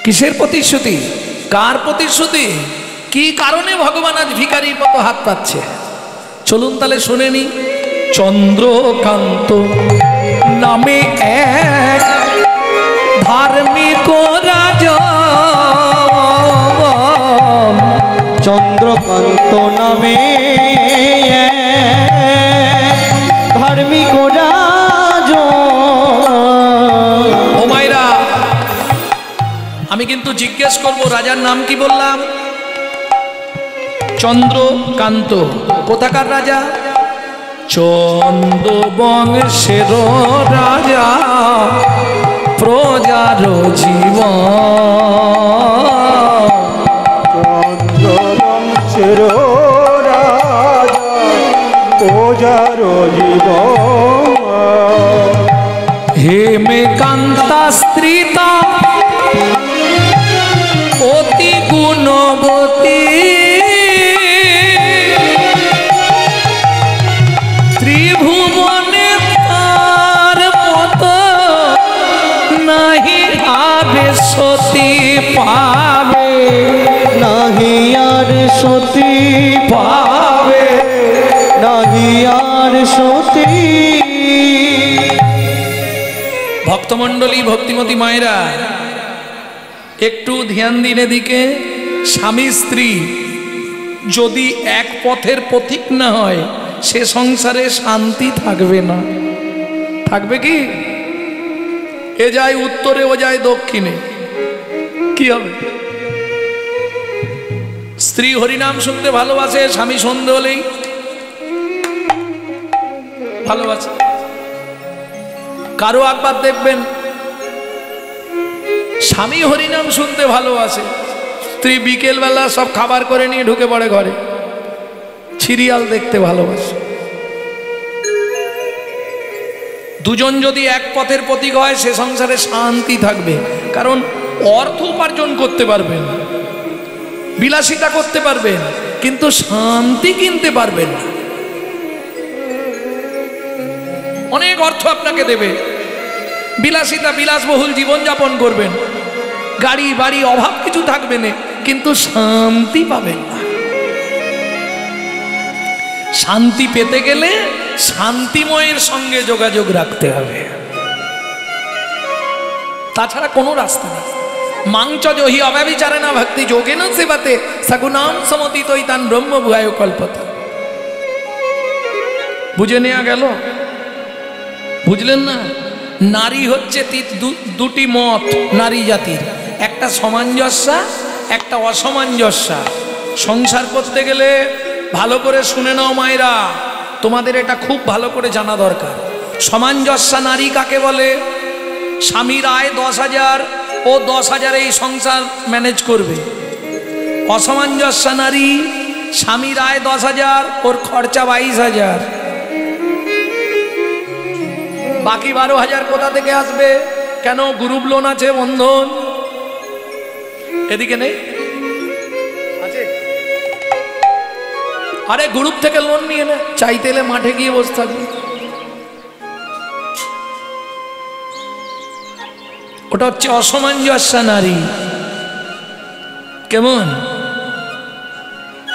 কিসের প্রতিশ্রুতি? কার প্রতিশ্রুতি? কি কারণে ভগবান আজ ভিখারির মতো হাত পাচ্ছে? চলুন তাহলে শুনে নি। চন্দ্রকান্ত নামে এক ধার্মিক রাজা, চন্দ্রকান্ত নামে ধার্মিক রাজা। ও মাইরা, আমি কিন্তু জিজ্ঞেস করব রাজার নাম কি বললাম? চন্দ্রকান্ত। কোথাকার রাজা? চন্দ্র বংশের রাজা, প্রজার জীবন। চন্দ্র বংশের রাজা, প্রজার জীবন। হেমে কান্তা স্ত্রীতা অতি গুণবতী, ত্রিভুবনে তার মতো নাহি আর সতী পাবে, নাহি আর সতী পাবে, নাহি আর সতী। ভক্তমণ্ডলী, ভক্তিমতী মায়েরা, একটু ধ্যান দিন এদিকে। স্বামী স্ত্রী যদি এক পথের পথিক না হয়, সে সংসারে শান্তি থাকবে না। থাকবে কি? এ যায় উত্তরে, ও যায় দক্ষিণে, কি হবে? স্ত্রী হরিনাম শুনতে ভালোবাসে, স্বামী সন্ধে হলেই ভালোবাসে। কারো একবার দেখবেন স্বামী হরিনাম শুনতে ভালোবাসে, স্ত্রী বিকেলবেলা সব খাবার করে নিয়ে ঢুকে পড়ে ঘরে, সিরিয়াল দেখতে ভালোবাসে। দুজন যদি এক পথের প্রতীক হয়, সে সংসারে শান্তি থাকবে। কারণ অর্থ উপার্জন করতে পারবেন, বিলাসিতা করতে পারবেন, কিন্তু শান্তি কিনতে পারবেন না। অনেক অর্থ আপনাকে দেবে, বিলাসিতা বিলাসবহুল জীবনযাপন করবেন, গাড়ি বাড়ি অভাব কিছু থাকবে না, কিন্তু শান্তি পাবেন না। শান্তি পেতে গেলে শান্তিময়ের সঙ্গে যোগাযোগ রাখতে হবে, তাছাড়া কোনো রাস্তা নেই। মাংচ জহি অব্যভিচারে না ভক্তি যোগেন সেবাতে সগুনাম সমতিতই তান ব্রহ্ম ভুয়ায় কল্পতা। বুঝে নেওয়া গেল? বুঝলেন না? নারী হচ্ছে দুটি মত নারী জাতির, একটা সামঞ্জস্যা, একটা অসামঞ্জস্যা। সংসার করতে গেলে ভালো করে শুনে নাও মায়েরা, তোমাদের এটা খুব ভালো করে জানা দরকার। সামঞ্জস্যা নারী কাকে বলে? স্বামীর আয় 10,000, ও 10,000 এই সংসার ম্যানেজ করবে। অসামঞ্জস্যা নারী, স্বামীর আয় 10,000, ওর খরচা 22,000, বাকি 12,000 কোথা থেকে আসবে? কেন? গ্রুপ লোন আছে, বন্ধন। এদিকে নেই? আছে? আরে গ্রুপ থেকে লোন নিয়ে নে, চাইতে এলে মাঠে গিয়ে বসে থাকবে। ওটা হচ্ছে অসামঞ্জস্যা নারী। কেমন?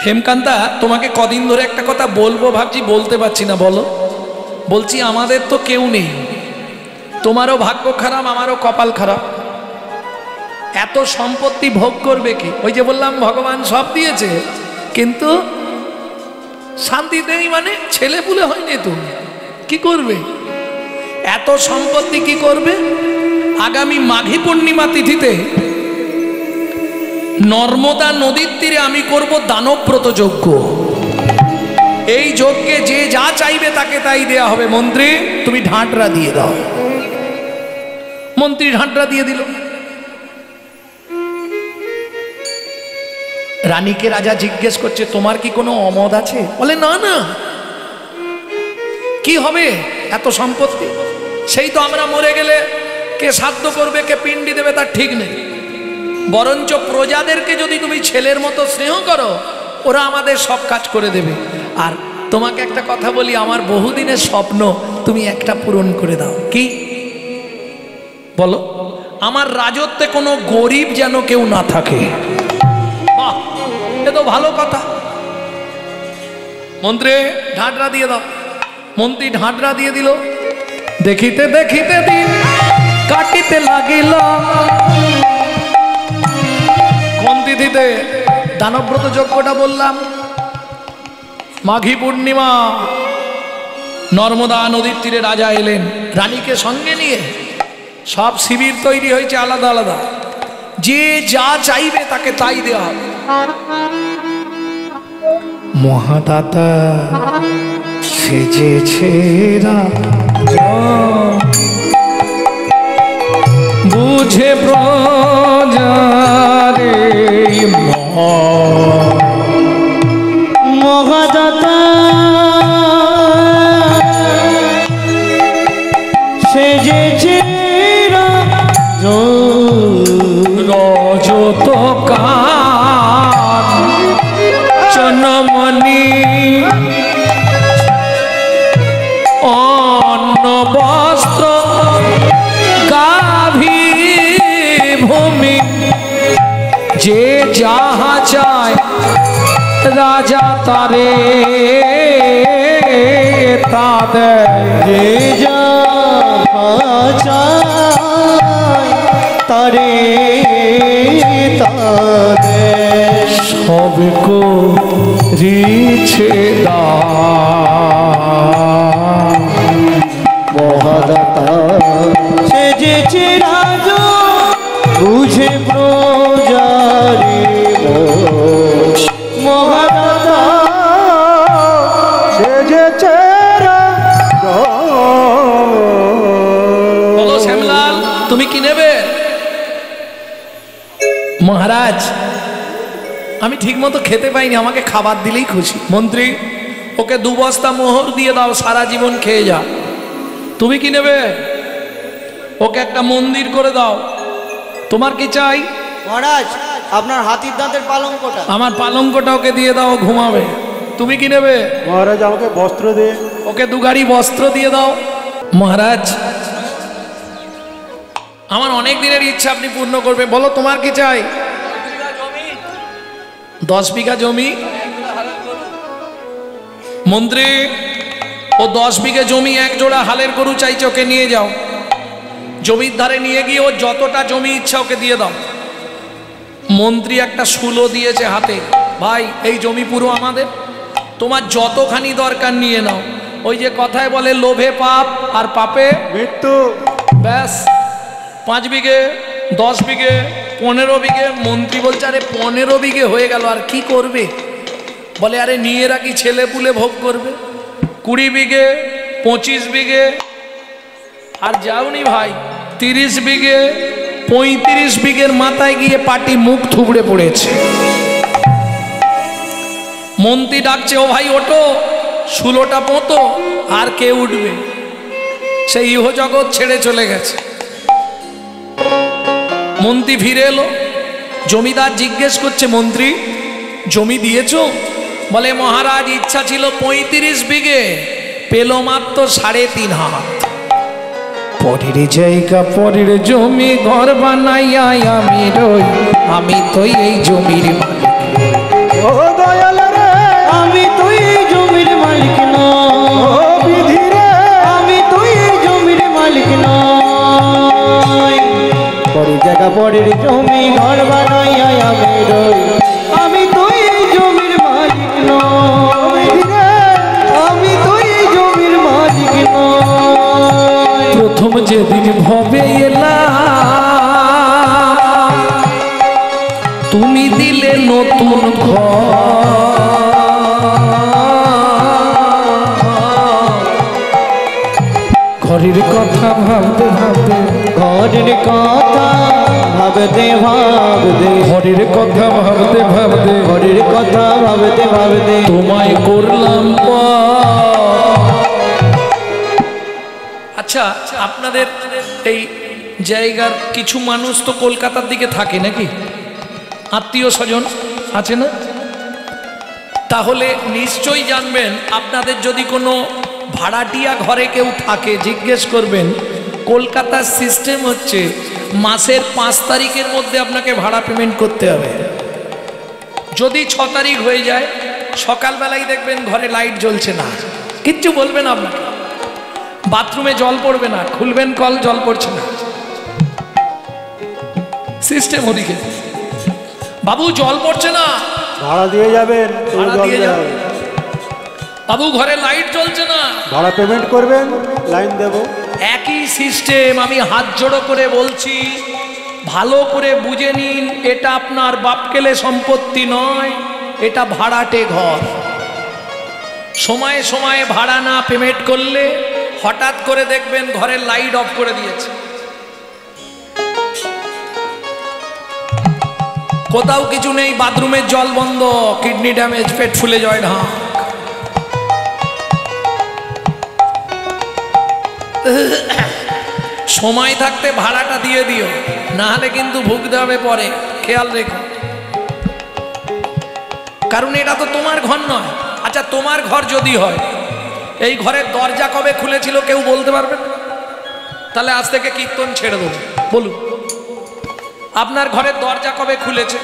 হেমকান্তা, তোমাকে কদিন ধরে একটা কথা বলবো ভাবছি, বলতে পারছি না। বলো। বলছি, আমাদের তো কেউ নেই, তোমারও ভাগ্য খারাপ, আমারও কপাল খারাপ। এত সম্পত্তি ভোগ করবে কি? ওই যে বললাম ভগবান সব দিয়েছে, কিন্তু শান্তি নেই। মানে ছেলে পুলে হয়নি, তো কি করবে? এত সম্পত্তি কি করবে? আগামী মাঘী পূর্ণিমা তিথিতে নর্মদা নদীর তীরে আমি করব দানব্রত যজ্ঞ। এই যজ্ঞে যে যা চাইবে তাকে তাই দেয়া হবে। মন্ত্রী, তুমি ঢাঁটরা দিয়ে দাও। মন্ত্রী ঢাঁটরা দিয়ে দিল। রানীকে রাজা জিজ্ঞেস করছে, তোমার কি কোনো অমত আছে? বলে, না না, কি হবে এত সম্পত্তি? সেই তো আমরা মরে গেলে কে শ্রাদ্ধ করবে, কে পিণ্ডি দেবে, তার ঠিক নেই। বরঞ্চ প্রজাদেরকে যদি তুমি ছেলের মতো স্নেহ করো, ওরা আমাদের সব কাজ করে দেবে। আর তোমাকে একটা কথা বলি, আমার বহুদিনের স্বপ্ন তুমি একটা পূরণ করে দাও। কি বলো? আমার রাজত্বে কোনো গরিব যেন কেউ না থাকে। বাহ, এ তো ভালো কথা। মন্ত্রী ঢাঁটরা দিয়ে দাও। মন্ত্রী ঢাঁটরা দিয়ে দিল। দেখিতে দেখিতে দিন কাটিতে লাগিল। কোন তিথিতে? দানব্রত যজ্ঞটা বললাম, মাঘী পূর্ণিমা। নর্মদা নদীর তীরে রাজা এলেন রানীকে সঙ্গে নিয়ে। সব শিবির তৈরি হয়েছে আলাদা আলাদা, যে যা চাইবে তাকে তাই দেওয়া হবে। মহাদাতা সেজেছে বুঝে প্রজারে মহাদাতা সেজেছে রজত চনমণি অন্ন বস্ত্র গাভী ভূমি, যে যাহা চায় রাজা তারে তা দেয়। যে যাহা চায় তারে তা দেয়। সব করিছে দান। মহাদাতা সেজেছে রাজা বুঝে প্রজারে। মহাদাতা সেজেছে রাজা। বলো শ্যামলাল, তুমি কি নেবে? মহারাজ, আমি ঠিক মতো খেতে পাইনি, আমাকে খাবার দিলেই খুশি। মন্ত্রী, ওকে 2 বস্তা মোহর দিয়ে দাও, সারা জীবন খেয়ে যা। তুমি কি নেবে? ওকে একটা মন্দির করে দাও। তোমার কি চাই? মহারাজ, আপনার হাতির দাঁতের পালঙ্কটা। আমার পালঙ্কটা ওকে দিয়ে দাও, ঘুমাবে। তুমি কি নেবে? মহারাজ, আমাকে বস্ত্র দে। ওকে 2 গাড়ি বস্ত্র দিয়ে দাও। মহারাজ, আমার অনেক দিনের ইচ্ছা আপনি পূর্ণ করবে। বলো তোমার কি চাই? 10 বিঘা জমি। মন্ত্রী, ও 10 বিঘা জমি 1 জোড়া হালের গরু চাইছে, ওকে নিয়ে যাও। জমির ধারে নিয়ে গিয়ে ও যতটা জমি ইচ্ছা ওকে দিয়ে দাও। মন্ত্রী একটা শুলো দিয়েছে হাতে, ভাই এই জমি পুরো আমাদের, তোমার যতখানি দরকার নিয়ে নাও। ওই যে কথায় বলে লোভে পাপ আর পাপে মৃত্যু। ব্যাস 5 বিঘে 10 বিঘে 15 বিঘে। মন্ত্রী বলছে আরে 15 বিঘে হয়ে গেল, আর কি করবে? বলে আরে নিয়ে রাখি, ছেলে পুলে ভোগ করবে। 20 বিঘে 25 বিঘে, আর যাওনি ভাই 30 বিঘে 35 বিঘের মাথায় গিয়ে পাটি মুখ থুবড়ে পড়েছে। মন্ত্রী ডাকছে, ও ভাই ওঠো, শুলোটা পোঁতো। আর কে উঠবে? সেই ইহ জগৎ ছেড়ে চলে গেছে। মন্ত্রী ফিরে এলো। জমিদার জিজ্ঞেস করছে, মন্ত্রী জমি দিয়েছো? বলে মহারাজ ইচ্ছা ছিল 35 বিঘে, পেল মাত্র 3.5 হাত। পরের জায়গা পরের জমি ঘর বানাইয়া আমি রই, আমি তো এই জমির মালিক। ও দয়াল রে, আমি তো এই জমির মালিক নই। বিধি রে, আমি তো এই জমির মালিক নই। পরের জায়গা পরের জমি ঘর বানাইয়া আমি রই, আমি তো এই জমির মালিক নই। বিধি রে, আমি তো এই জমির মালিক নই। প্রথম যেদিন ভবে এলাম, তুমি দিলে নতুন ঘরের কথা ভাবতে ভাবতে, ঘরের কথা ভাবতে ভাবতে, ঘরের কথা ভাবতে ভাবতে, ঘরের কথা ভাবতে ভাবতে তোমায় করলাম আচ্ছা, আপনাদের এই জায়গার কিছু মানুষ তো কলকাতার দিকে থাকে নাকি? আত্মীয় স্বজন আছে না? তাহলে নিশ্চয়ই জানবেন, আপনাদের যদি কোনো ভাড়াটিয়া ঘরে কেউ থাকে জিজ্ঞেস করবেন। কলকাতার সিস্টেম হচ্ছে মাসের 5 তারিখের মধ্যে আপনাকে ভাড়া পেমেন্ট করতে হবে। যদি 6 তারিখ হয়ে যায়, সকালবেলায় দেখবেন ঘরে লাইট জ্বলছে না, কিচ্ছু বলবেন আপনাকে, বাথরুমে জল পড়বে না, খুলবেন কল, জল পড়ছে না, সিস্টেম ওদিকে, বাবু জল পড়ছে না, ভাড়া দিয়ে যাবেন, ভাড়া দিয়ে যাবেন, বাবু ঘরে লাইট জ্বলছে না, ভাড়া পেমেন্ট করবেন, লাইন দেব। একই সিস্টেম। আমি হাত জোড়ো করে বলছি, ভালো করে বুঝে নিন, এটা আপনার বাপকেলে সম্পত্তি নয়, এটা ভাড়াটে ঘর। সময়ে সময়ে ভাড়া না পেমেন্ট করলে হঠাৎ করে দেখবেন ঘরের লাইট অফ করে দিয়েছে। কোথাও কিছু নেই, বাথরুমের জল বন্ধ, কিডনি ড্যামেজ, পেট ফুলে যায় না। সময় থাকতে ভাড়াটা দিয়ে দিও, না হলে কিন্তু ভুগতে হবে পরে, খেয়াল রেখো। কারণ এটা তো তোমার ঘর নয়। আচ্ছা, তোমার ঘর যদি হয়, এই ঘরের দরজা কবে খুলেছিল কেউ বলতে পারবে? তাহলে আজ থেকে কীর্তন ছেড়ে দেবো, বলুন আপনার ঘরের দরজা কবে খুলেছে?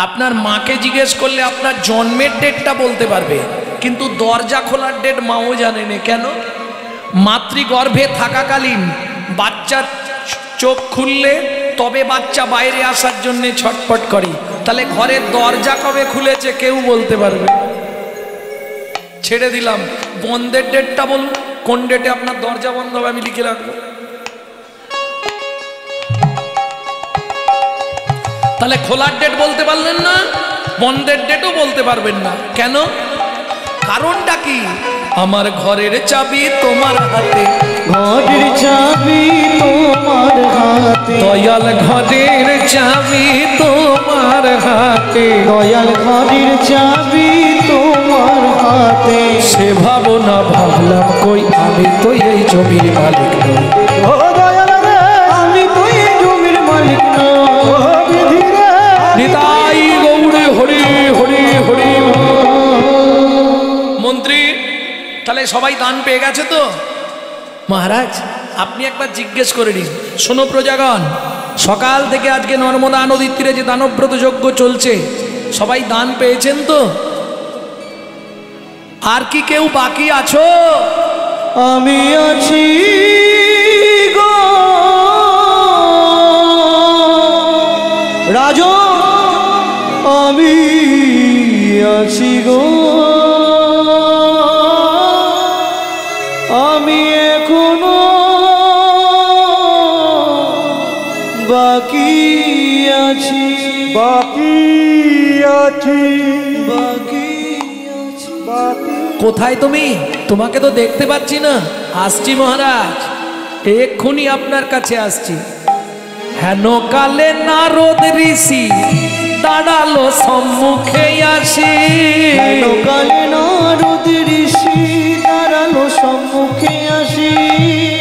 আপনার মাকে জিজ্ঞেস করলে আপনার জন্মের ডেটটা বলতে পারবে, কিন্তু দরজা খোলার ডেট মাও জানেনি। কেন? মাতৃগর্ভে থাকাকালীন বাচ্চার চোখ খুললে তবে বাচ্চা বাইরে আসার জন্য ছটফট করি, তাহলে ঘরের দরজা কবে খুলেছে কেউ বলতে পারবে? ছেড়ে দিলাম, বন্ধের ডেটটা বলুন, কোন ডেটে আপনার দরজা বন্ধ হবে, আমি লিখে রাখবো। তাহলে খোলার ডেট বলতে পারলেন না, বন্ধের ডেটও বলতে পারবেন না। কেন? কারণটা কি? আমার ঘরের চাবি তোমার হাতে, ঘরের চাবি তোমার হাতে, দয়াল ঘরের চাবি তোমার হাতে, দয়াল ঘরের চাবি তোমার হাতে। সে ভাবনা ভাবলাম কই, আমি তো এই জমির মালিক নই। ও দয়াল রে, আমি তো এই জমির মালিক না, ও বিধি রে, নিতাই গৌড়ে হরি হরি হরি। মন্ত্রী, তাহলে সবাই দান পেয়ে গেছে তো? মহারাজ, আপনি একবার জিজ্ঞেস করে নিন। শোনো প্রজাগণ, সকাল থেকে আজকে নর্মদা নদীর তীরে যে দানব্রত যজ্ঞ চলছে, সবাই দান পেয়েছেন তো? আর কি কেউ বাকি আছো? আমি আছি গো রাজন, আমি আছি গো, আমি এখনো বাকি আছি, বাকি আছি, বাকি আছি। বাকি। কোথায় তুমি? তোমাকে তো দেখতে পাচ্ছি না। আসছি মহারাজ, এক্ষুনি আপনার কাছে আসছি। হেন কালে নারদ ঋষি দাঁড়ালো সম্মুখে আসি, কালে নারদ ঋষি দাঁড়ালো সম্মুখে আসি,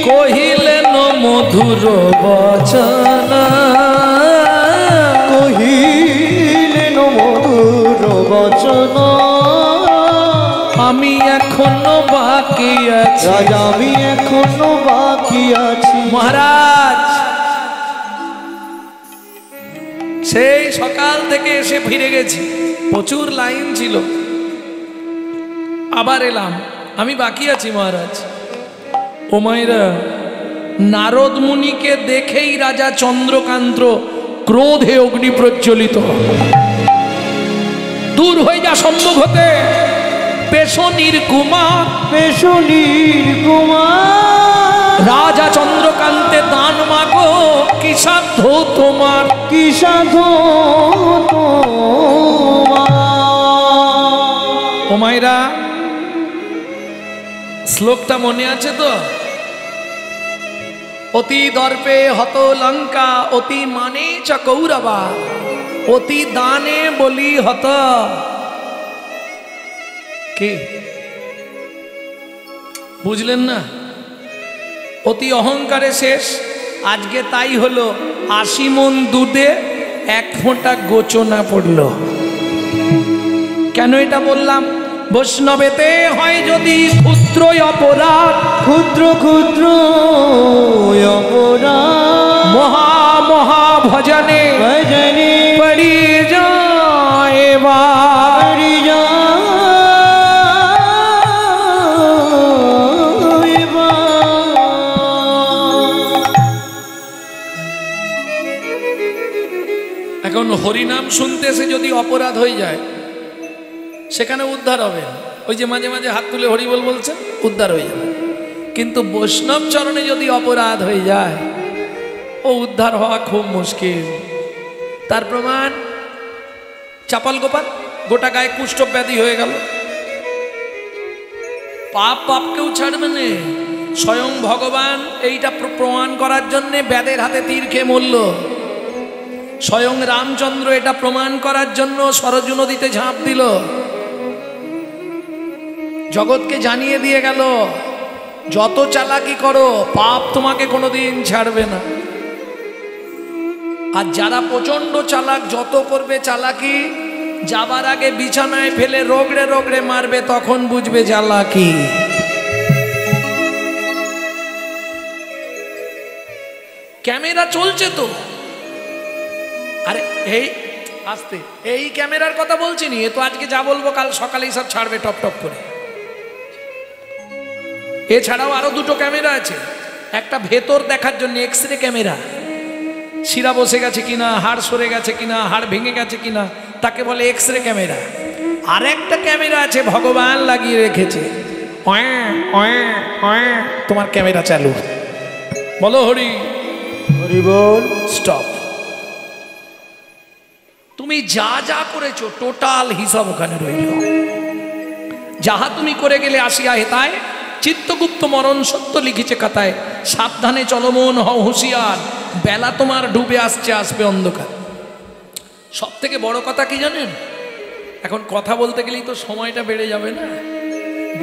কহিলেন মধুর বচন, কহিলেন মধুর বচন, আমি এখনো বাকি আছি। রাজা আমি এখনো বাকি আছি। মহারাজ, সেই সকাল থেকে এসে ফিরে গেছি, প্রচুর লাইন ছিল, আবার এলাম, আমি বাকি আছি মহারাজ। ও মায়েরা, নারদ মুনিকে দেখেই রাজা চন্দ্রকান্ত ক্রোধে অগ্নি প্রজ্বলিত। দূর হয়ে যা সম্মুখ হতে, পেশনির কুমার, পেশনির কুমার, রাজা চন্দ্রকান্তে দান মাগো, কি সাধ্য তোমার, কি সাধু তোমার। ও মায়েরা, শ্লোকটা মনে আছে তো? অতি দর্পে হত লঙ্কা, অতি মানে চ কৌরবা, অতি দানে বলি হত। কি বুঝলেন না? অতি অহংকারে শেষ। আজকে তাই হলো, 80 মণ দুধে 1 ফোঁটা গোচনা পড়ল। কেন এটা বললাম? বৈষ্ণবেতে হয় যদি ক্ষুদ্র অপরাধ, ক্ষুদ্র ক্ষুদ্র অপরাধ, মহা মহা ভজনে ভজনে পড়ি যায় পড়ি যায় বা। এখন হরিনাম শুনতে এসে যদি অপরাধ হয়ে যায় সেখানে উদ্ধার হবে। ওই যে মাঝে মাঝে হাত তুলে হরি বল বলছেন, উদ্ধার হয়ে যাবে। কিন্তু বৈষ্ণব চরণে যদি অপরাধ হয়ে যায় ও উদ্ধার হওয়া খুব মুশকিল। তার প্রমাণ চাপাল গোপাল, গোটা গায়ে কুষ্ঠ ব্যাধি হয়ে গেল। পাপ পাপকেও ছাড়বে না। স্বয়ং ভগবান এইটা প্রমাণ করার জন্যে ব্যাধের হাতে তীর খেয়ে মরল। স্বয়ং রামচন্দ্র এটা প্রমাণ করার জন্য সরজু নদীতে ঝাঁপ দিল। জগৎকে জানিয়ে দিয়ে গেল যত চালাকি করো পাপ তোমাকে কোনোদিন ছাড়বে না। আর যারা প্রচন্ড চালাক, যত করবে চালাকি, যাবার আগে বিছানায় ফেলে রগড়ে রগড়ে মারবে, তখন বুঝবে চালাকি। ক্যামেরা চলছে তো। আরে এই আস্তে, এই ক্যামেরার কথা বলছি নি, এ তো আজকে যা বলবো কাল সকালেই সব ছাড়বে টপ টপ করে। এছাড়াও আরো দুটো ক্যামেরা আছে। একটা ভেতর দেখার জন্য এক্সরে ক্যামেরা, শিরা বসে গেছে কিনা, হাড় সরে গেছে কিনা, হাড় ভেঙে গেছে কিনা, তাকে বলে এক্সরে ক্যামেরা। আর একটা ক্যামেরা আছে ভগবান লাগিয়ে রেখেছে, তোমার ক্যামেরা চালু। বলো হরি হরি বল। স্টপ। তুমি যা যা করেছো টোটাল হিসাব ওখানে রইল। যাহা তুমি করে গেলে আসিয়া হেতায়, চিত্তগুপ্ত মরণ সত্য লিখেছে কথায়। সাবধানে চলমন হও হুঁশিয়ার, বেলা তোমার ডুবে আসছে, আসবে অন্ধকার। সব থেকে বড় কথা কি জানেন? এখন কথা বলতে গেলেই তো সময়টা বেড়ে যাবে না,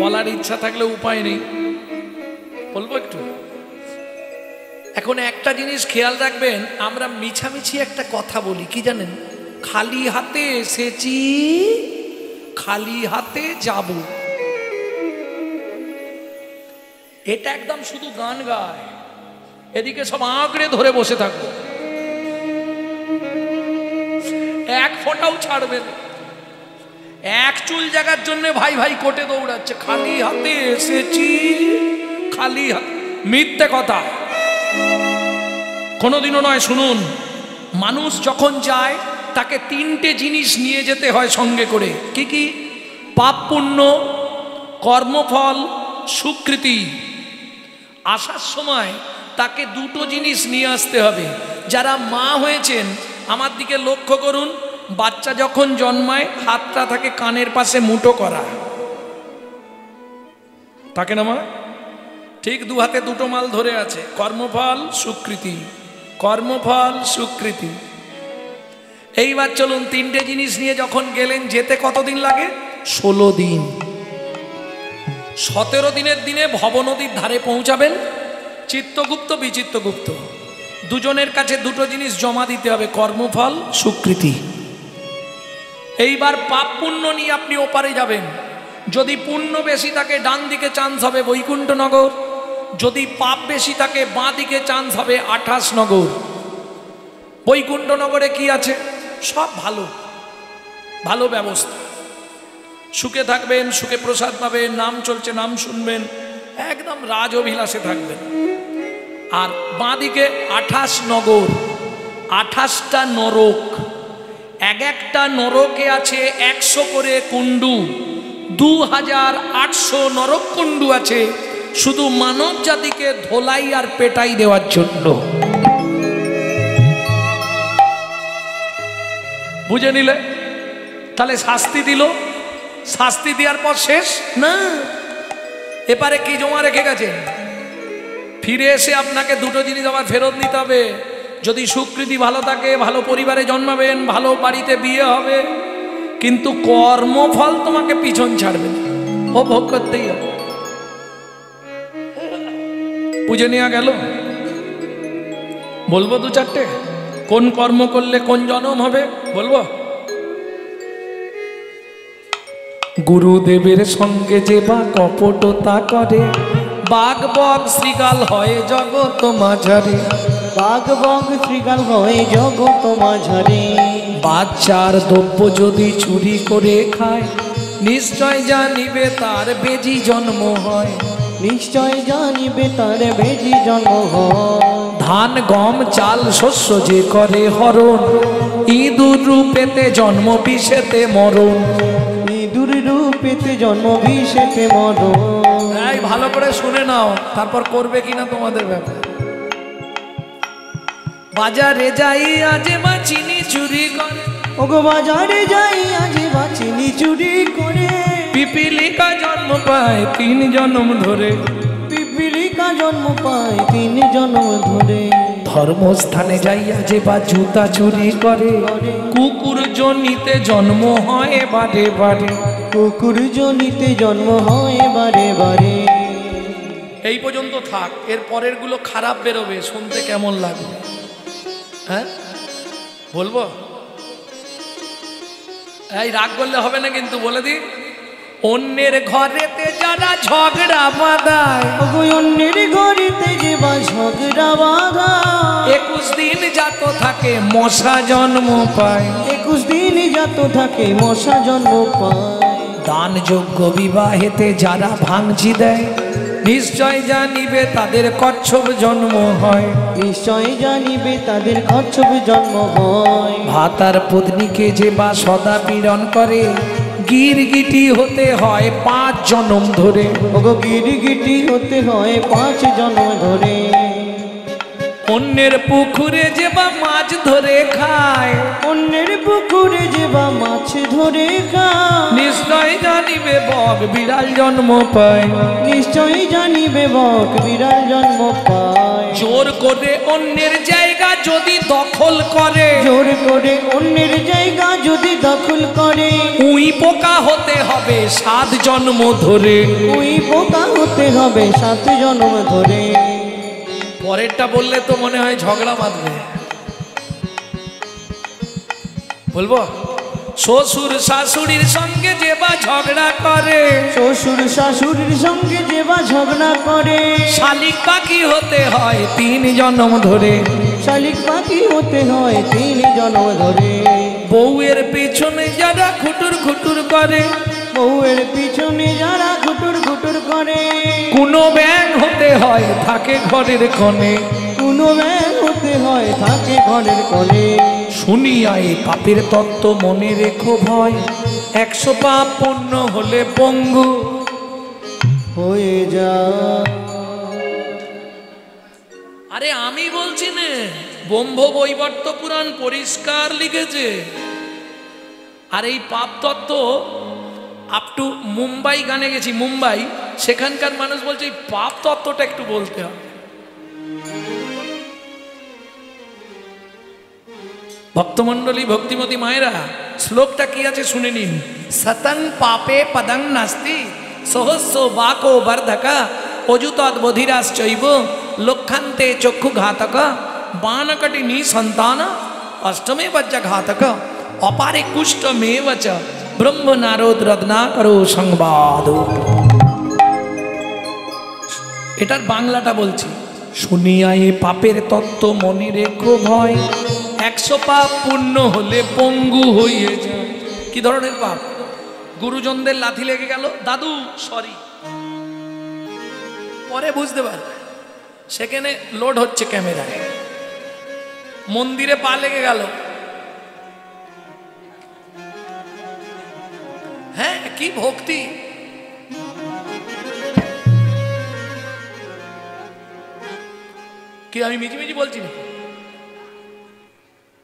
বলার ইচ্ছা থাকলে উপায় নেই। বলবো একটু। এখন একটা জিনিস খেয়াল রাখবেন, আমরা মিছামিছি একটা কথা বলি, কি জানেন? খালি হাতে এসেছি, খালি হাতে যাব। এটা একদম শুধু গান গায়, এদিকে সব আঁকড়ে ধরে বসে থাকবো, এক ফোঁটাও ছাড়বে না। এক চুল জাগার জন্য ভাই ভাই কোটে দৌড়াচ্ছে, খালি হাতে এসেছি, খালি হাতে। মিথ্যে কথা, কোনোদিনও নয়। শুনুন, মানুষ যখন যায় তাকে তিনটে জিনিস নিয়ে যেতে হয় সঙ্গে করে। কি কি? পাপ পুণ্য, কর্মফল, সুকৃতি। আসার সময় তাকে দুটো জিনিস নিয়ে আসতে হবে। যারা মা হয়েছেন আমার দিকে লক্ষ্য করুন, বাচ্চা যখন জন্মায় হাতটা থাকে কানের পাশে মুঠো করা, থাকে না মা? ঠিক দু হাতে দুটো মাল ধরে আছে, কর্মফল সুকৃতি, কর্মফল সুকৃতি। এইবার চলুন, তিনটে জিনিস নিয়ে যখন গেলেন, যেতে কতদিন লাগে? 16 দিন। 17 দিনের দিনে ভব নদীর ধারে পৌঁছাবেন। চিত্তগুপ্ত বিচিত্তগুপ্ত দুজনের কাছে দুটো জিনিস জমা দিতে হবে, কর্মফল সুকৃতি। এইবার পাপ পুণ্য নিয়ে আপনি ওপারে যাবেন। যদি পুণ্য বেশি থাকে ডান দিকে চান্স হবে বৈকুণ্ঠনগর, যদি পাপ বেশি থাকে বাঁ দিকে চান্স হবে 28 নগর। বৈকুণ্ঠনগরে কি আছে? সব ভালো ভালো ব্যবস্থা, সুখে থাকবেন, সুখে প্রসাদ পাবেন, নাম চলছে নাম শুনবেন, একদম রাজ অভিলাষে থাকবেন। আর বাঁ দিকে 28 নগর, 28টা নরক। এক একটা নরকে আছে 100 করে কুণ্ডু, 2800 নরক কুণ্ডু আছে শুধু মানব জাতিকে ধোলাই আর পেটাই দেওয়ার জন্য। বুঝে নিলে? তাহলে শাস্তি দিল, শাস্তি দেওয়ার পর শেষ না, এপারে কি জমা রেখে গেছেন? ফিরে এসে আপনাকে দুটো জিনিস আবার ফেরত নিতে হবে। যদি সুকৃতি ভালো থাকে, ভালো পরিবারে জন্মাবেন, ভালো বাড়িতে বিয়ে হবে, কিন্তু কর্মফল তোমাকে পিছন ছাড়বে, ও ভোগ করতেই হবে। বুঝে নেওয়া গেল? বলবো দু চারটে, কোন কর্ম করলে কোন জন্ম হবে বলবো। গুরুদেবের সঙ্গে যে বা কপটতা করে, বাঘ বক শ্রীগাল হয় জগৎ মাঝারে। বাঘ বক শ্রীকাল হয় জগৎ মাঝারে। বাচ্চার দ্রব্য যদি চুরি করে খায় নিশ্চয় জানিবে তার বেজি জন্ম হয়। নিশ্চয় জানিবে তার বেজি জন্ম হয়। ধান গম চাল শস্য যে করে হরণ ইঁদুর রূপেতে জন্ম বিষেতে মরণ। ইঁদুর রূপেতে জন্ম বিষেতে মরণ। এই ভালো করে শুনে নাও, তারপর করবে কিনা তোমাদের ব্যাপার। বাজারে যাই আজে বা চিনি চুরি করে, ওগো বাজারে যাই আজে বা চিনি চুরি করে। পিপিলিকা জন্ম পায় 3 জন্ম ধরে। পিপিলিকা জন্ম পায় 3 জন্ম ধরে। ধর্মস্থানে যাইয়া যে বা জুতা চুরি করে, কুকুর জনিতে জন্ম হয় বারে বারে। কুকুর জনিতে জন্ম হয় বারে বারে। এই পর্যন্ত থাক, এর পরের গুলো খারাপ বেরোবে, শুনতে কেমন লাগবে? হ্যাঁ বলবো? এই রাগ করলে হবে না কিন্তু, বলে দি। অন্যের ঘরেতে যারা ঝগড়া বাঁধায়, ওগো অন্যের ঘরেতে যে বা ঝগড়া বাঁধায়। 21 দিন জাত থাকে মশা জন্ম পায়। 21 দিন জাত থাকে মশা জন্ম পায়। দান যোগ্য বিবাহেতে যারা ভাঙচি দেয় নিশ্চয় জানিবে তাদের কচ্ছপ জন্ম হয়। নিশ্চয় জানিবে তাদের কচ্ছপ জন্ম হয়। ভাতার পত্নীকে যে বা সদা পীড়ন করে গিরগিটি হতে হয় 5 জন্ম ধরে। ওগো গিরগিটি হতে হয় 5 জন্ম ধরে। অন্যের পুকুরে যে বা মাছ ধরে খায়, অন্যের পুকুরে যে বা মাছ ধরে খায়। নিশ্চয় জানিবে বক বিড়াল জন্ম পায়। নিশ্চয় জানিবে বক বিড়াল জন্ম পায়। জোর করে অন্যের জায়গা যদি দখল করে, জোর করে অন্যের জায়গা যদি দখল করে। উই পোকা হতে হবে 7 জন্ম ধরে। ওই পোকা হতে হবে 7 জন্ম ধরে। পরেরটা বললে তো মনে হয় ঝগড়া বাঁধবে। বলবো? শ্বশুর শাশুড়ির সঙ্গে যে বা ঝগড়া করে, শ্বশুর শাশুড়ির সঙ্গে যে বা ঝগড়া করে। শালিক পাখি হতে হয় 3 জন্ম ধরে। শালিক পাখি হতে হয় 3 জন্ম ধরে। বউয়ের পেছনে যারা খুটুর খুটুর করে, বউয়ের পিছনে যারা খুটুর খুটুর করে। কোনো ব্যাং হতে হয় থাকে ঘরের কোণে। কোনো ব্যাং হতে হয় থাকে ঘরের কোণে। শুনিয়া এই পাপের তত্ত্ব মনে রেখো ভয়, 100 পাপ পূর্ণ হলে পঙ্গু হয়ে যা। আরে আমি বলছি না, ব্রহ্ম বৈবর্ত পুরাণ পরিষ্কার লিখেছে। আর এই পাপ তত্ত্ব আপ টু মুম্বাই গানে গেছি, মুম্বাই, সেখানকার মানুষ বলছে এই পাপ তত্ত্বটা একটু বলতে হবে। ভক্তমণ্ডলী, ভক্তিমতী মায়েরা, শ্লোকটা কি আছে শুনে নিন। সতং পাপে পদং নাস্তি সহস্র বাকো বর্ধকা অযুতদ বধিরাশ্চৈব লক্ষান্তে চক্ষু ঘাতক বানকটি নিসন্তান অষ্টমে বজ্জ ঘাতক অপারে কুষ্ঠমেব চ ব্রহ্ম নারদ রত্নাকরো সংবাদ। এটার বাংলাটা বলছি। শুনিয়া এ পাপের তত্ত্ব মনে রেখো ভয়, 100 পাপ পূর্ণ হলে পঙ্গু হয়ে যায়। কি ধরনের পাপ? গুরুজনদের লাথি লেগে গেল, দাদু সরি, পরে বুঝতে পারবে। সেখানে লোড হচ্ছে ক্যামেরায়। মন্দিরে পা লেগে গেল, হ্যাঁ কি ভক্তি। কি আমি মিছিমিছি বলছি না?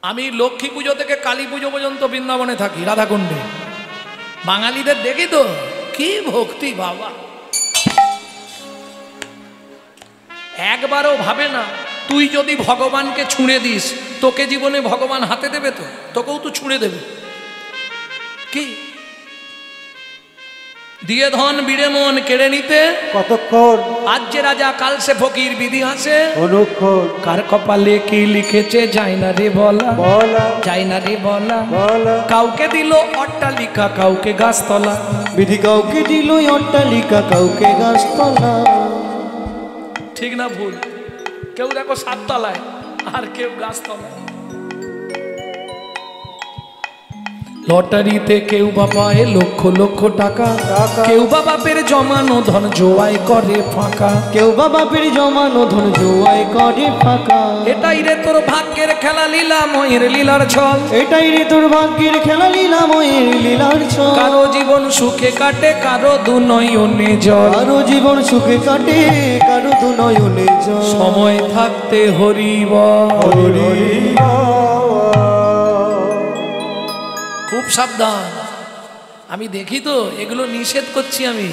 আমি লক্ষ্মী পুজো থেকে কালী পুজো পর্যন্ত বৃন্দাবনে থাকি, রাধাকুণ্ডে। বাঙালিদের দেখি তো কি ভক্তি বাবা। একবারও ভাবে না তুই যদি ভগবানকে ছুঁড়ে দিস তোকে জীবনে ভগবান হাতে দেবে, তো তোকেও তো ছুঁড়ে দেবে। কি দিয়ে ধন বিড়ে মন কেড়ে নিতে কতক্ষণ আজ যে রাজা কাল সে ফকির বিধি হাসে। অনুক্ষণ কার কপালে কি লিখেছে যায় না রে বলা, বলা যায় না রে বলা। বলা কাউকে দিল অট্টালিকা, কাউকে গাছতলা। বিধি কাউকে দিল অট্টালিকা, কাউকে গাছতলা। ঠিক না ভুল? কেউ দেখো 7 তলায় আর কেউ গাছতলা। লটারিতে কেউ বা পায় লক্ষ লক্ষ টাকা, কেউ বা বাপের জমানো ধন জোয়াই করে ফাঁকা। কেউ বা বাপের জমানো ধন জোয়াই করে ফাঁকা। এটাই রে তোর ভাগ্যের খেলা, লীলা ময়ের লীলার ছল। এটাই রে তোর ভাগ্যের খেলা, লীলা ময়ের লীলার ছল। কারো জীবন সুখে কাটে, কারো দু নয়নে জল। কারো জীবন সুখে কাটে, কারো দু নয়নে জল। সময় থাকতে হরি বল। খুব সাবধান। আমি দেখি তো এগুলো নিষেধ করছি আমি।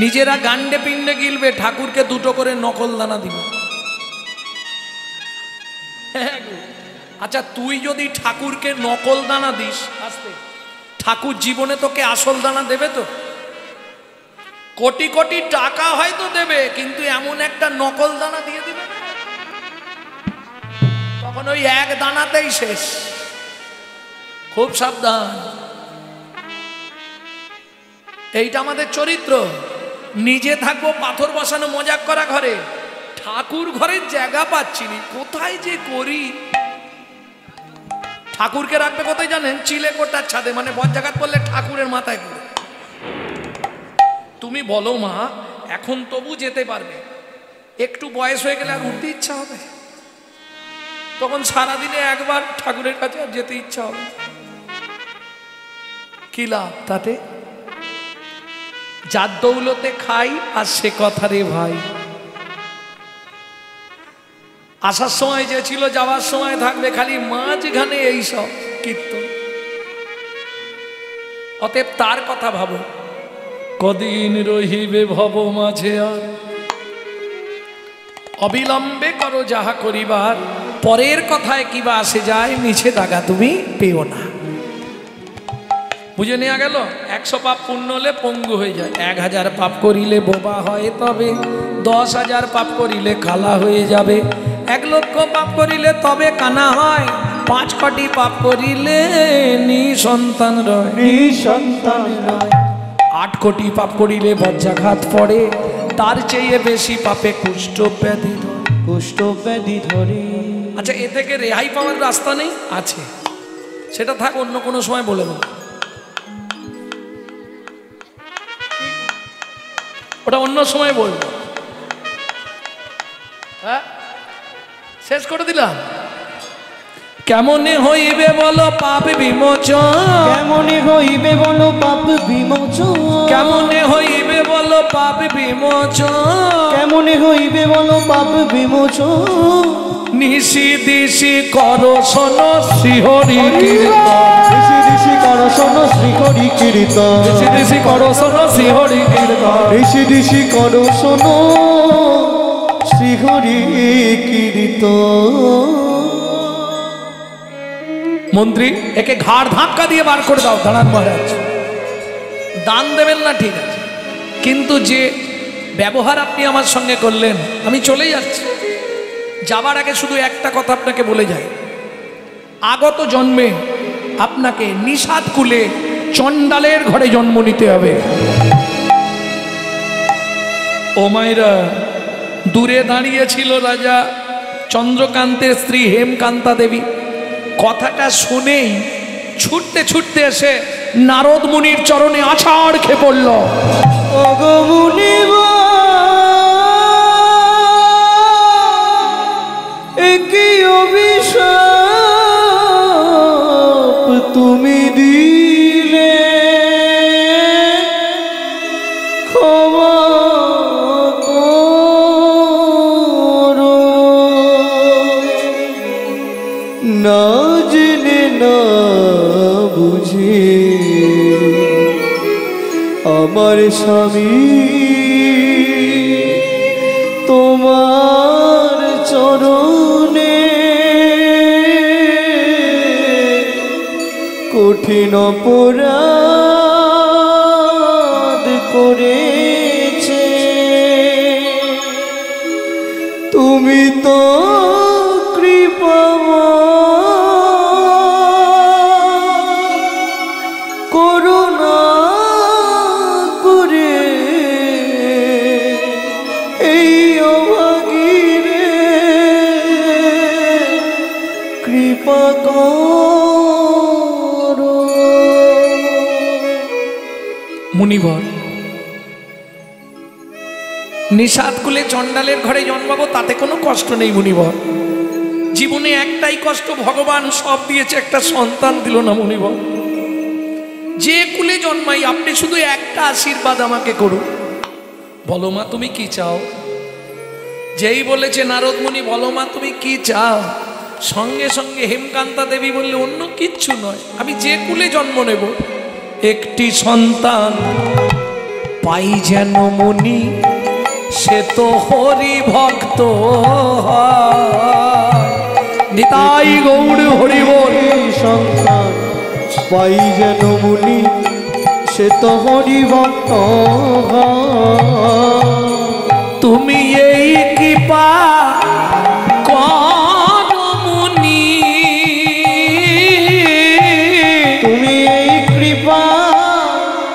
নিজেরা গান্ডে পিণ্ডে গিলবে, ঠাকুরকে দুটো করে নকল দানা দিবে। আচ্ছা তুই যদি ঠাকুরকে নকল দানা দিস, আস্তে, ঠাকুর জীবনে তোকে আসল দানা দেবে তো? কোটি কোটি টাকা হয়তো দেবে, কিন্তু এমন একটা নকল দানা দিয়ে দিবে তখন ওই এক দানাতেই শেষ। খুব সাবধান। এইটা আমাদের চরিত্র। নিজে থাকবো পাথর বসানো মজাক করা ঘরে, ঠাকুর ঘরের জায়গা পাচ্ছি না, কোথায় যে করি। ঠাকুরকে রাখবে কোথায় জানেন? চিলে কোটার ছাদে, মানে বজ্জাঘাত করলে ঠাকুরের মাথায় করে। তুমি বলো মা, এখন তবু যেতে পারবে, একটু বয়স হয়ে গেলে আর উঠতে ইচ্ছা হবে? তখন সারাদিনে একবার ঠাকুরের কাছে আর যেতে ইচ্ছা হবে। কি লাভ তাতে? যার দৌলতে খাই আর সে কথা রে ভাই। আসার সময় যে ছিল, যাওয়ার সময় থাকবে, খালি মাঝখানে এইসব কীর্তন। অতএব তার কথা ভাবো, কদিন রহিবে ভব মাঝে আর, অবিলম্বে করো যাহা করিবার, পরের কথায় কিবা আসে যায়, মিছে দাগা তুমি পেও না। বুঝে নেওয়া গেল? 100 পাপ পূর্ণ হলে পঙ্গু হয়ে যায়, 1000 পাপ করিলে বোবা হয় তবে, 10,000 পাপ করিলে কালা হয়ে যাবে, 1 লক্ষ পাপ করিলে তবে কানা হয়, 5 কোটি পাপ করিলে নিঃসন্তান রয়। নিঃসন্তান রয়। 8 কোটি পাপ করিলে বজ্রাঘাত পড়ে, তার চেয়ে বেশি পাপে কুষ্ঠ ব্যাধি ধরে। কুষ্ঠ ব্যাধি ধরে। আচ্ছা এ থেকে রেহাই পাওয়ার রাস্তা নেই? আছে, সেটা থাক, অন্য কোনো সময় বলে দেবো। ওটা অন্য সময় বলবো। হ্যাঁ, শেষ করে দিলাম। কেমনে হইবে বলো পাপ বিমোচন? কেমনে হইবে বলো পাপ বিমোচন? কেমনে হইবে বলো পাপ বিমোচন? কেমনে হইবে বলো পাপ বিমোচন? নিশি দিশি করো শোনো শ্রীহরি কীর্তন। ঋষি ঋষি করো শোনো শ্রীহরি কীর্তন। দিশি দিশি করো শোনো শ্রীহরি কীর্তন। ঋষি ঋষি করো শোনো শ্রীহরি কীর্তন। মন্ত্রী একে ঘাড় ধাক্কা দিয়ে বার করে দাও। দাঁড়ান মহারাজ, দান দেবেন না ঠিক আছে, কিন্তু যে ব্যবহার আপনি আমার সঙ্গে করলেন, আমি চলে যাচ্ছি। যাবার আগে শুধু একটা কথা আপনাকে বলে যাই, আগত জন্মে আপনাকে নিষাদ কুলে চণ্ডালের ঘরে জন্ম নিতে হবে। ও মায়েরা, দূরে দাঁড়িয়েছিল রাজা চন্দ্রকান্তের স্ত্রী হেমকান্তা দেবী। কথাটা শুনেই ছুটতে ছুটতে এসে নারদ মুনির চরণে আছাড় খেয়ে পড়ল। ওগো মুনিব, একই অভিশাপ তুমি দিলে, ক্ষমা করো। না জেনে না বুঝে আমার স্বামী তোমার চরণে কঠিন অপরাধ করেছে। তুমি তো করুণা করে এই অভাগীরে মুনিবর। নিষাদ কুলে চণ্ডালের ঘরে জন্মাবো তাতে কোনো কষ্ট নেই মুনিবর। জীবনে একটাই কষ্ট, ভগবান সব দিয়েছে, একটা সন্তান দিল না মুনিবর। যে কুলে জন্মাই আপনি শুধু একটা আশীর্বাদ আমাকে করুন। বলো মা তুমি কি চাও? যেই বলেছে নারদ মুনি বলো মা তুমি কি চাও, সঙ্গে সঙ্গে হেমকান্তা দেবী বললে অন্য কিচ্ছু নয়, আমি যে কুলে জন্ম নেব একটি সন্তান পাই যেন মুনি, সে তো হরি ভক্ত নিতাই গৌড় হরি বল। সন্তান পাই যেন মুনি, সে তো হরি ভক্ত। তুমি এই কৃপা করো মুনি, তুমি এই কৃপা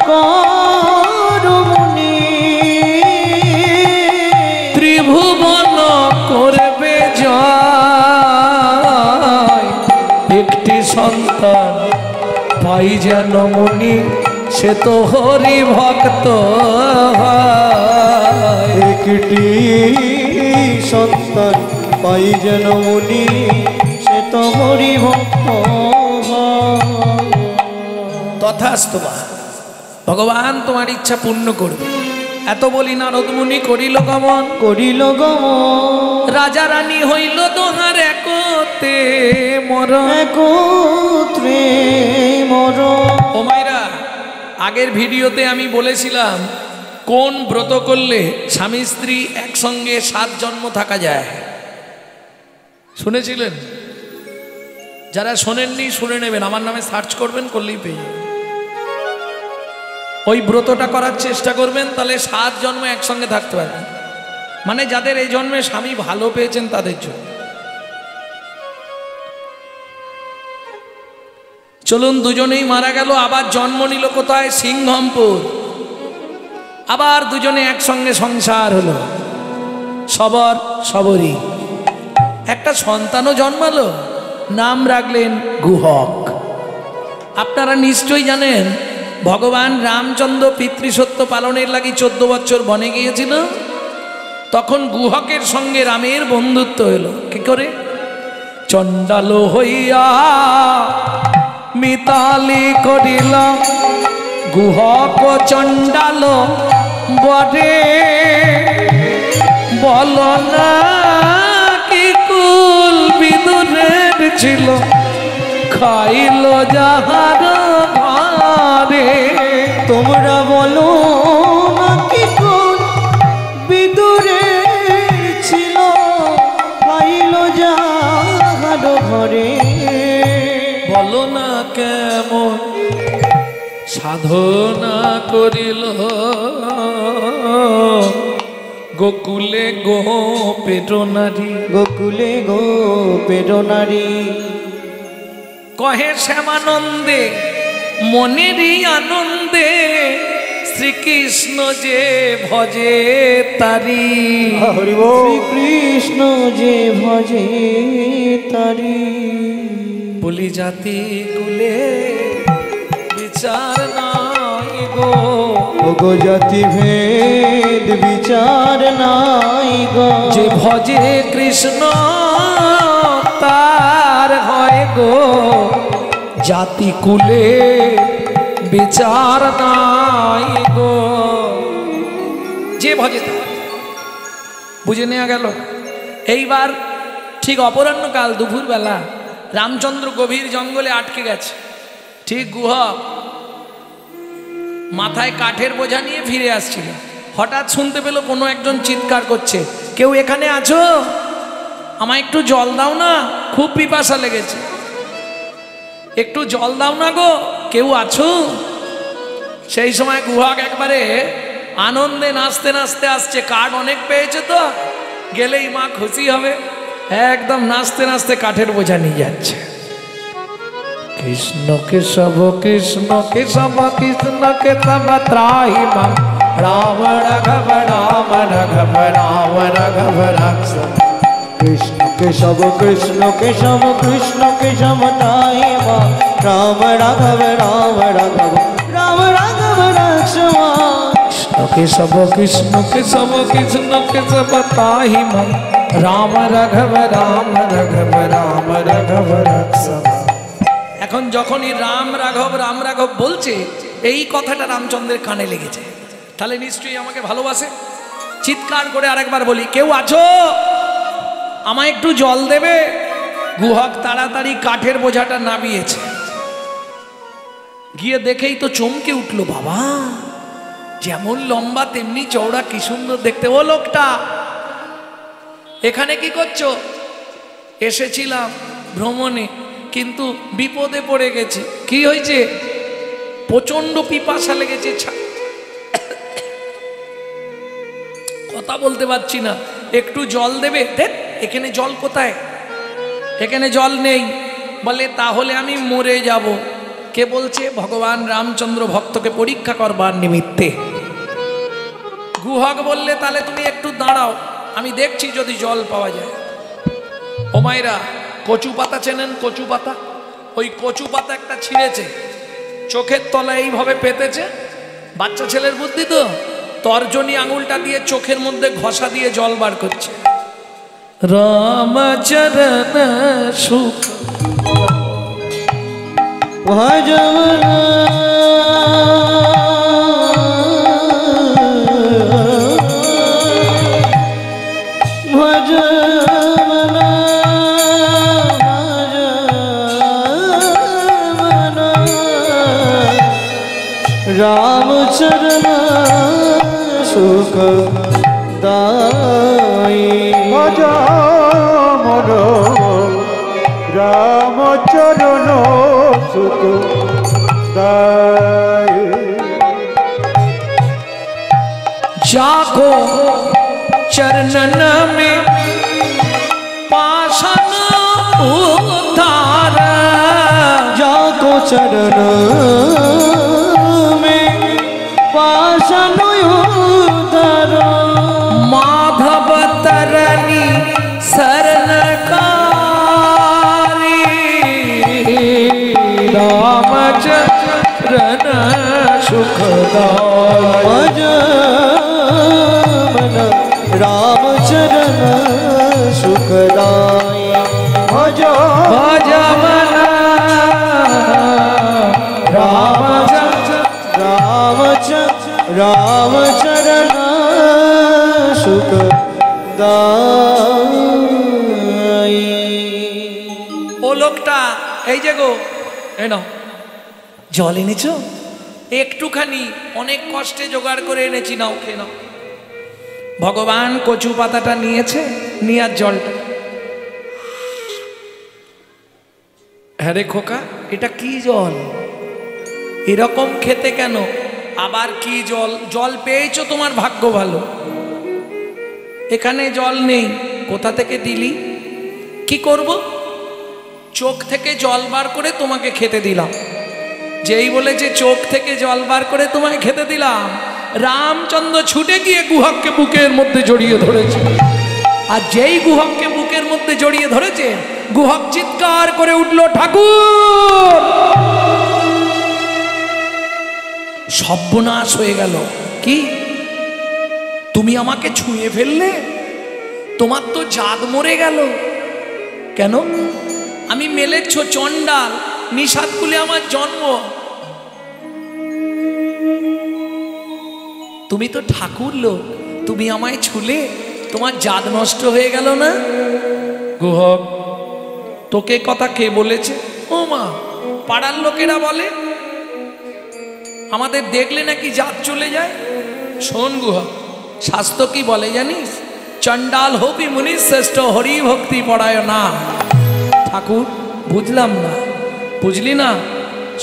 করো মুনি, ত্রিভুবন করবে জয়, একটি সন্তান পাই যেন মুনি, সে তো হরি ভক্ত। একটি সন্তান পাই যেন মুনি, সে তো হরি ভক্ত। তথাস্তু মা, ভগবান তোমার ইচ্ছা পূর্ণ করবে। এত বলি নারদ মুনি করিল গমন, করিল গমন, রাজা রানী হইল দোহার একতে মরণ। একত্রে মরণ। ও মাইরা, আগের ভিডিওতে আমি বলেছিলাম কোন ব্রত করলে স্বামী স্ত্রী একসঙ্গে 7 জন্ম থাকা যায়, শুনেছিলেন? যারা শোনেননি শুনে নেবেন, আমার নামে সার্চ করবেন, করলেই পেয়ে যাবেন। ওই ব্রতটা করার চেষ্টা করবেন, তাহলে 7 জন্ম একসঙ্গে থাকতে পারবেন। মানে যাদের এই জন্মে স্বামী ভালো পেয়েছেন তাদের জন্য। চলুন, দুজনেই মারা গেল, আবার জন্ম নিল কোথায়? সিংহমপুর। আবার দুজনে একসঙ্গে সংসার হলো, সবর সবরী। একটা সন্তানও জন্মালো, নাম রাখলেন গুহক। আপনারা নিশ্চয়ই জানেন ভগবান রামচন্দ্র পিতৃসত্য পালনের লাগি 14 বছর বনে গিয়েছিল। তখন গুহকের সঙ্গে রামের বন্ধুত্ব হলো। কি করে? চণ্ডাল হইয়া মিতালি করিল, গুহক চণ্ডাল বরে, বল না কি কুল বিদুরের ছিল, খাইল যাহার ঘরে। তোমরা বলো না কি কুল বিদুরের ছিল, খাইল যাহার ঘরে। বলো না কেমন সাধনা করিল, গোকুলে গোপের নারী। গোকুলে গোপের নারী। কহে শ্যামানন্দে মনেরই আনন্দে, শ্রীকৃষ্ণ যে ভজে তারি। হরি বল। শ্রীকৃষ্ণ যে ভজে তারি। বলি জাতি কুলে বিচার নাই গো, ওগো জাতি ভেদ বিচার নাই গো। যে ভজে কৃষ্ণ তার হয় গো, জাতি কুলে বিচার নাই গো। যে ভজে তার, বুঝে নেওয়া গেল। এইবার ঠিক অপরাহ্নকাল, দুপুরবেলা, রামচন্দ্র গভীর জঙ্গলে আটকে গেছে। ঠিক গুহক মাথায় কাঠের বোঝা নিয়ে ফিরে আসছিল। হঠাৎ শুনতে পেল কোনো একজন চিৎকার করছে, কেউ এখানে আছো? আমায় একটু জল দাও না, খুব পিপাসা লেগেছে, একটু জল দাও না গো, কেউ আছো? সেই সময় গুহক একবারে আনন্দে নাচতে নাচতে আসছে। কাঠ অনেক পেয়েছে তো, গেলেই মা খুশি হবে। একদম নাচতে নাচতে কাঠের বোঝা নিয়ে যাচ্ছে। কৃষ্ণ কেশব কৃষ্ণ কেশব কৃষ্ণ কেশব ত্রাহি মা, রাম রাঘব রাম রাঘব রাম রাঘব রাঘব। কৃষ্ণ কেশব কৃষ্ণ কেশব কৃষ্ণ কেশব তাই মা, রাম রাঘব রাম রাঘব রাম রাঘব রাঘব। केशव कृष्ण केशव ताहि मन राम राघव राम राघव रक्षम। এখন যখনই রাম রাঘব বলছে এই কথাটা রামচন্দ্রের কানে লেগেছে, তাহলে নিশ্চয়ই আমাকে ভালোবাসে। চিৎকার করে আরেকবার বলি, কেউ আছো, আমায় একটু জল দেবে। গুহক তাড়াতাড়ি কাঠের বোঝাটা নামিয়েছে, গিয়ে দেখেই তো চমকে উঠলো, বাবা যেমন লম্বা তেমনি চওড়া, কি সুন্দর দেখতে। ও লোকটা, এখানে কি করছো? এসেছিলাম ভ্রমণে, কিন্তু বিপদে পড়ে গেছি। কি হয়েছে? প্রচন্ড পিপাসা লেগেছে, কথা বলতে পারছি না, একটু জল দেবে? এখানে জল কোথায়? এখানে জল নেই। বলে তাহলে আমি মরে যাব। কে বলছে? ভগবান রামচন্দ্র ভক্তকে পরীক্ষা করবার নিমিত্তে। গুহক বললে তাহলে তুমি একটু দাঁড়াও, আমি দেখছি যদি জল পাওয়া যায়। ও মায়েরা, কচু পাতা চেনেন? কচু পাতা, ওই কচু পাতা একটা ছিঁড়েছে, চোখের তলায় এইভাবে পেতেছে। বাচ্চা ছেলের বুদ্ধি তো, তর্জনী আঙুলটা দিয়ে চোখের মধ্যে ঘষা দিয়ে জল বার করছে। রামচরণ সুখ ভজমন रामचरण सुख दाई ভজ মন রামচরণ সুখ দায়। जाको चरणन में पाषाण उद्धार, जाको चरण में पाषाण उद्धार, माधव तरनी शरणकारी, रामचरण सुखदाय। रामचरण सुखदाय ভজ भज मन रामचरण सुखदाय। ও লোকটা, এই যে গো, এই নাও জল এনেছো? একটুখানি, অনেক কষ্টে জোগাড় করে এনেছি, নাও খেয়ে নাও। ভগবান কচু পাতাটা নিয়েছে, নিয়ে আর জলটা। হ্যাঁ রে খোকা, এটা কি জল? এরকম খেতে কেন? আবার কি জল? জল পেয়েছো, তোমার ভাগ্য ভালো। এখানে জল নেই, কোথা থেকে দিলি? কি করব? চোখ থেকে জল বার করে তোমাকে খেতে দিলাম। যেই বলেছে চোখ থেকে জল বার করে তোমায় খেতে দিলাম, রামচন্দ্র ছুটে গিয়ে গুহককে বুকের মধ্যে জড়িয়ে ধরেছে। আর যেই গুহককে বুকের মধ্যে জড়িয়ে ধরেছে, গুহক চিৎকার করে উঠল, ঠাকুর সর্বনাশ হয়ে গেল। কি, তুমি আমাকে ছুঁয়ে ফেললে? তোমার তো জাত মরে গেল। কেন? আমি মেলেচ্ছ চণ্ডাল, নিষাদ কুলে আমার জন্ম। তুমি তো ঠাকুর লোক, তুমি আমায় ছুলে, তোমার জাত নষ্ট হয়ে গেল না? গুহক, তোকে কথা কে বলেছে? ও মা, পাড়ার লোকেরা বলে, আমাদের দেখলে নাকি জাত চলে যায়। শোন গুহক, শাস্ত্র কি বলে জানিস? চণ্ডাল হবি মুনি শ্রেষ্ঠ, হরি ভক্তি পড়ায় না। ঠাকুর বুঝলাম না। বুঝলি না?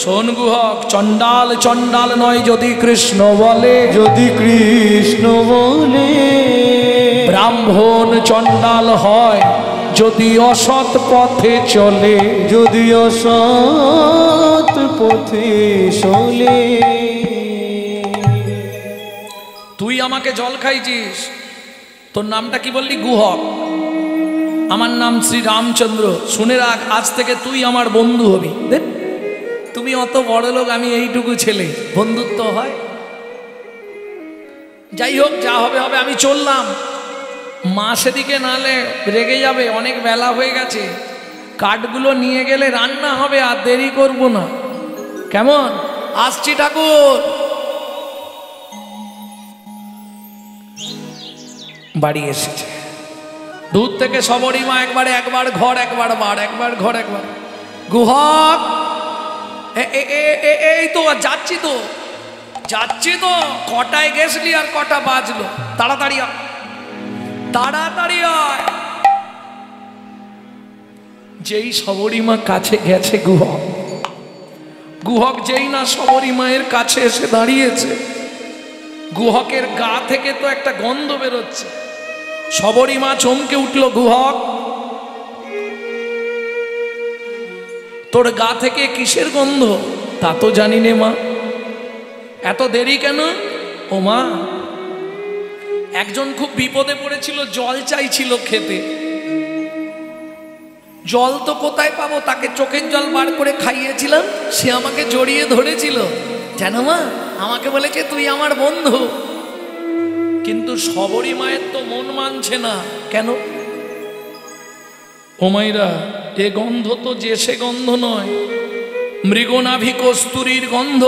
শোন গুহক, চণ্ডাল চণ্ডাল নয় যদি কৃষ্ণ বলে, যদি কৃষ্ণ বলে, ব্রাহ্মণ চণ্ডাল হয় যদি অসৎ পথে চলে, যদি অসৎ পথে চলে। তুই আমাকে জল খাইছিস, তোর নামটা কি বললি? গুহক। আমার নাম শ্রী রামচন্দ্র। শুনে রাখ, আজ থেকে তুই আমার বন্ধু হবি। দেখ, তুমি অত বড় লোক, আমি এইটুকু ছেলে, বন্ধুত্ব হয়? যাই হোক, যা হবে হবে, আমি চললাম। মা সেদিকে নালে রেগে যাবে, অনেক বেলা হয়ে গেছে, কাঠগুলো নিয়ে গেলে রান্না হবে, আর দেরি করব না। কেমন? আসছি ঠাকুর। বাড়ি এসেছে, দূর থেকে সবরই মা একবার ঘর একবার বার, একবার ঘর একবার। গুহক, এই তো যাচ্ছি তো, কটায় গেছলি আর কটা বাজলো? তাড়াতাড়ি তাড়াতাড়ি আয়। যেই সবরী মা কাছে গেছে, গুহক যেই না সবরী মায়ের কাছে এসে দাঁড়িয়েছে, গুহকের গা থেকে তো একটা গন্ধ বেরোচ্ছে। সবরী মা চমকে উঠল, গুহক তোর গা থেকে কিসের গন্ধ? তা তো জানি নে মা, এত দেরি কেন? ও মা, একজন খুব বিপদে পড়েছিল, জল চাইছিল খেতে, জল তো কোথায় পাবো, তাকে চোখের জল বার করে খাইয়েছিলাম, সে আমাকে জড়িয়ে ধরেছিল, জানো মা, আমাকে বলেছে তুই আমার বন্ধু। কিন্তু সবরী মায়ের তো মন মানছে না। কেন? ও মাইরা, এ গন্ধ তো যে সে গন্ধ নয়, মৃগনাভি কস্তুরীর গন্ধ।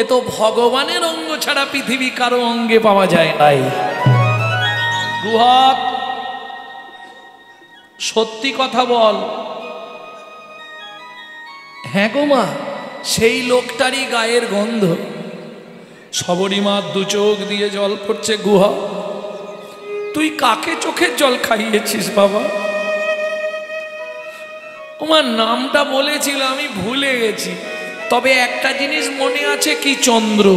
এ তো ভগবানের অঙ্গ ছাড়া পৃথিবী কারো অঙ্গে পাওয়া যায় নাই। গুহক, সত্যি কথা বল। হ্যাঁ গো মা, সেই লোকটারই গায়ের গন্ধ। সবরী মা দু চোখ দিয়ে জল পড়ছে। গুহা, তুই কাকে চোখের জল খাইয়েছিস বাবা? তোমার নামটা বলেছিল, আমি ভুলে গেছি, তবে একটা জিনিস মনে আছে, কি চন্দ্র।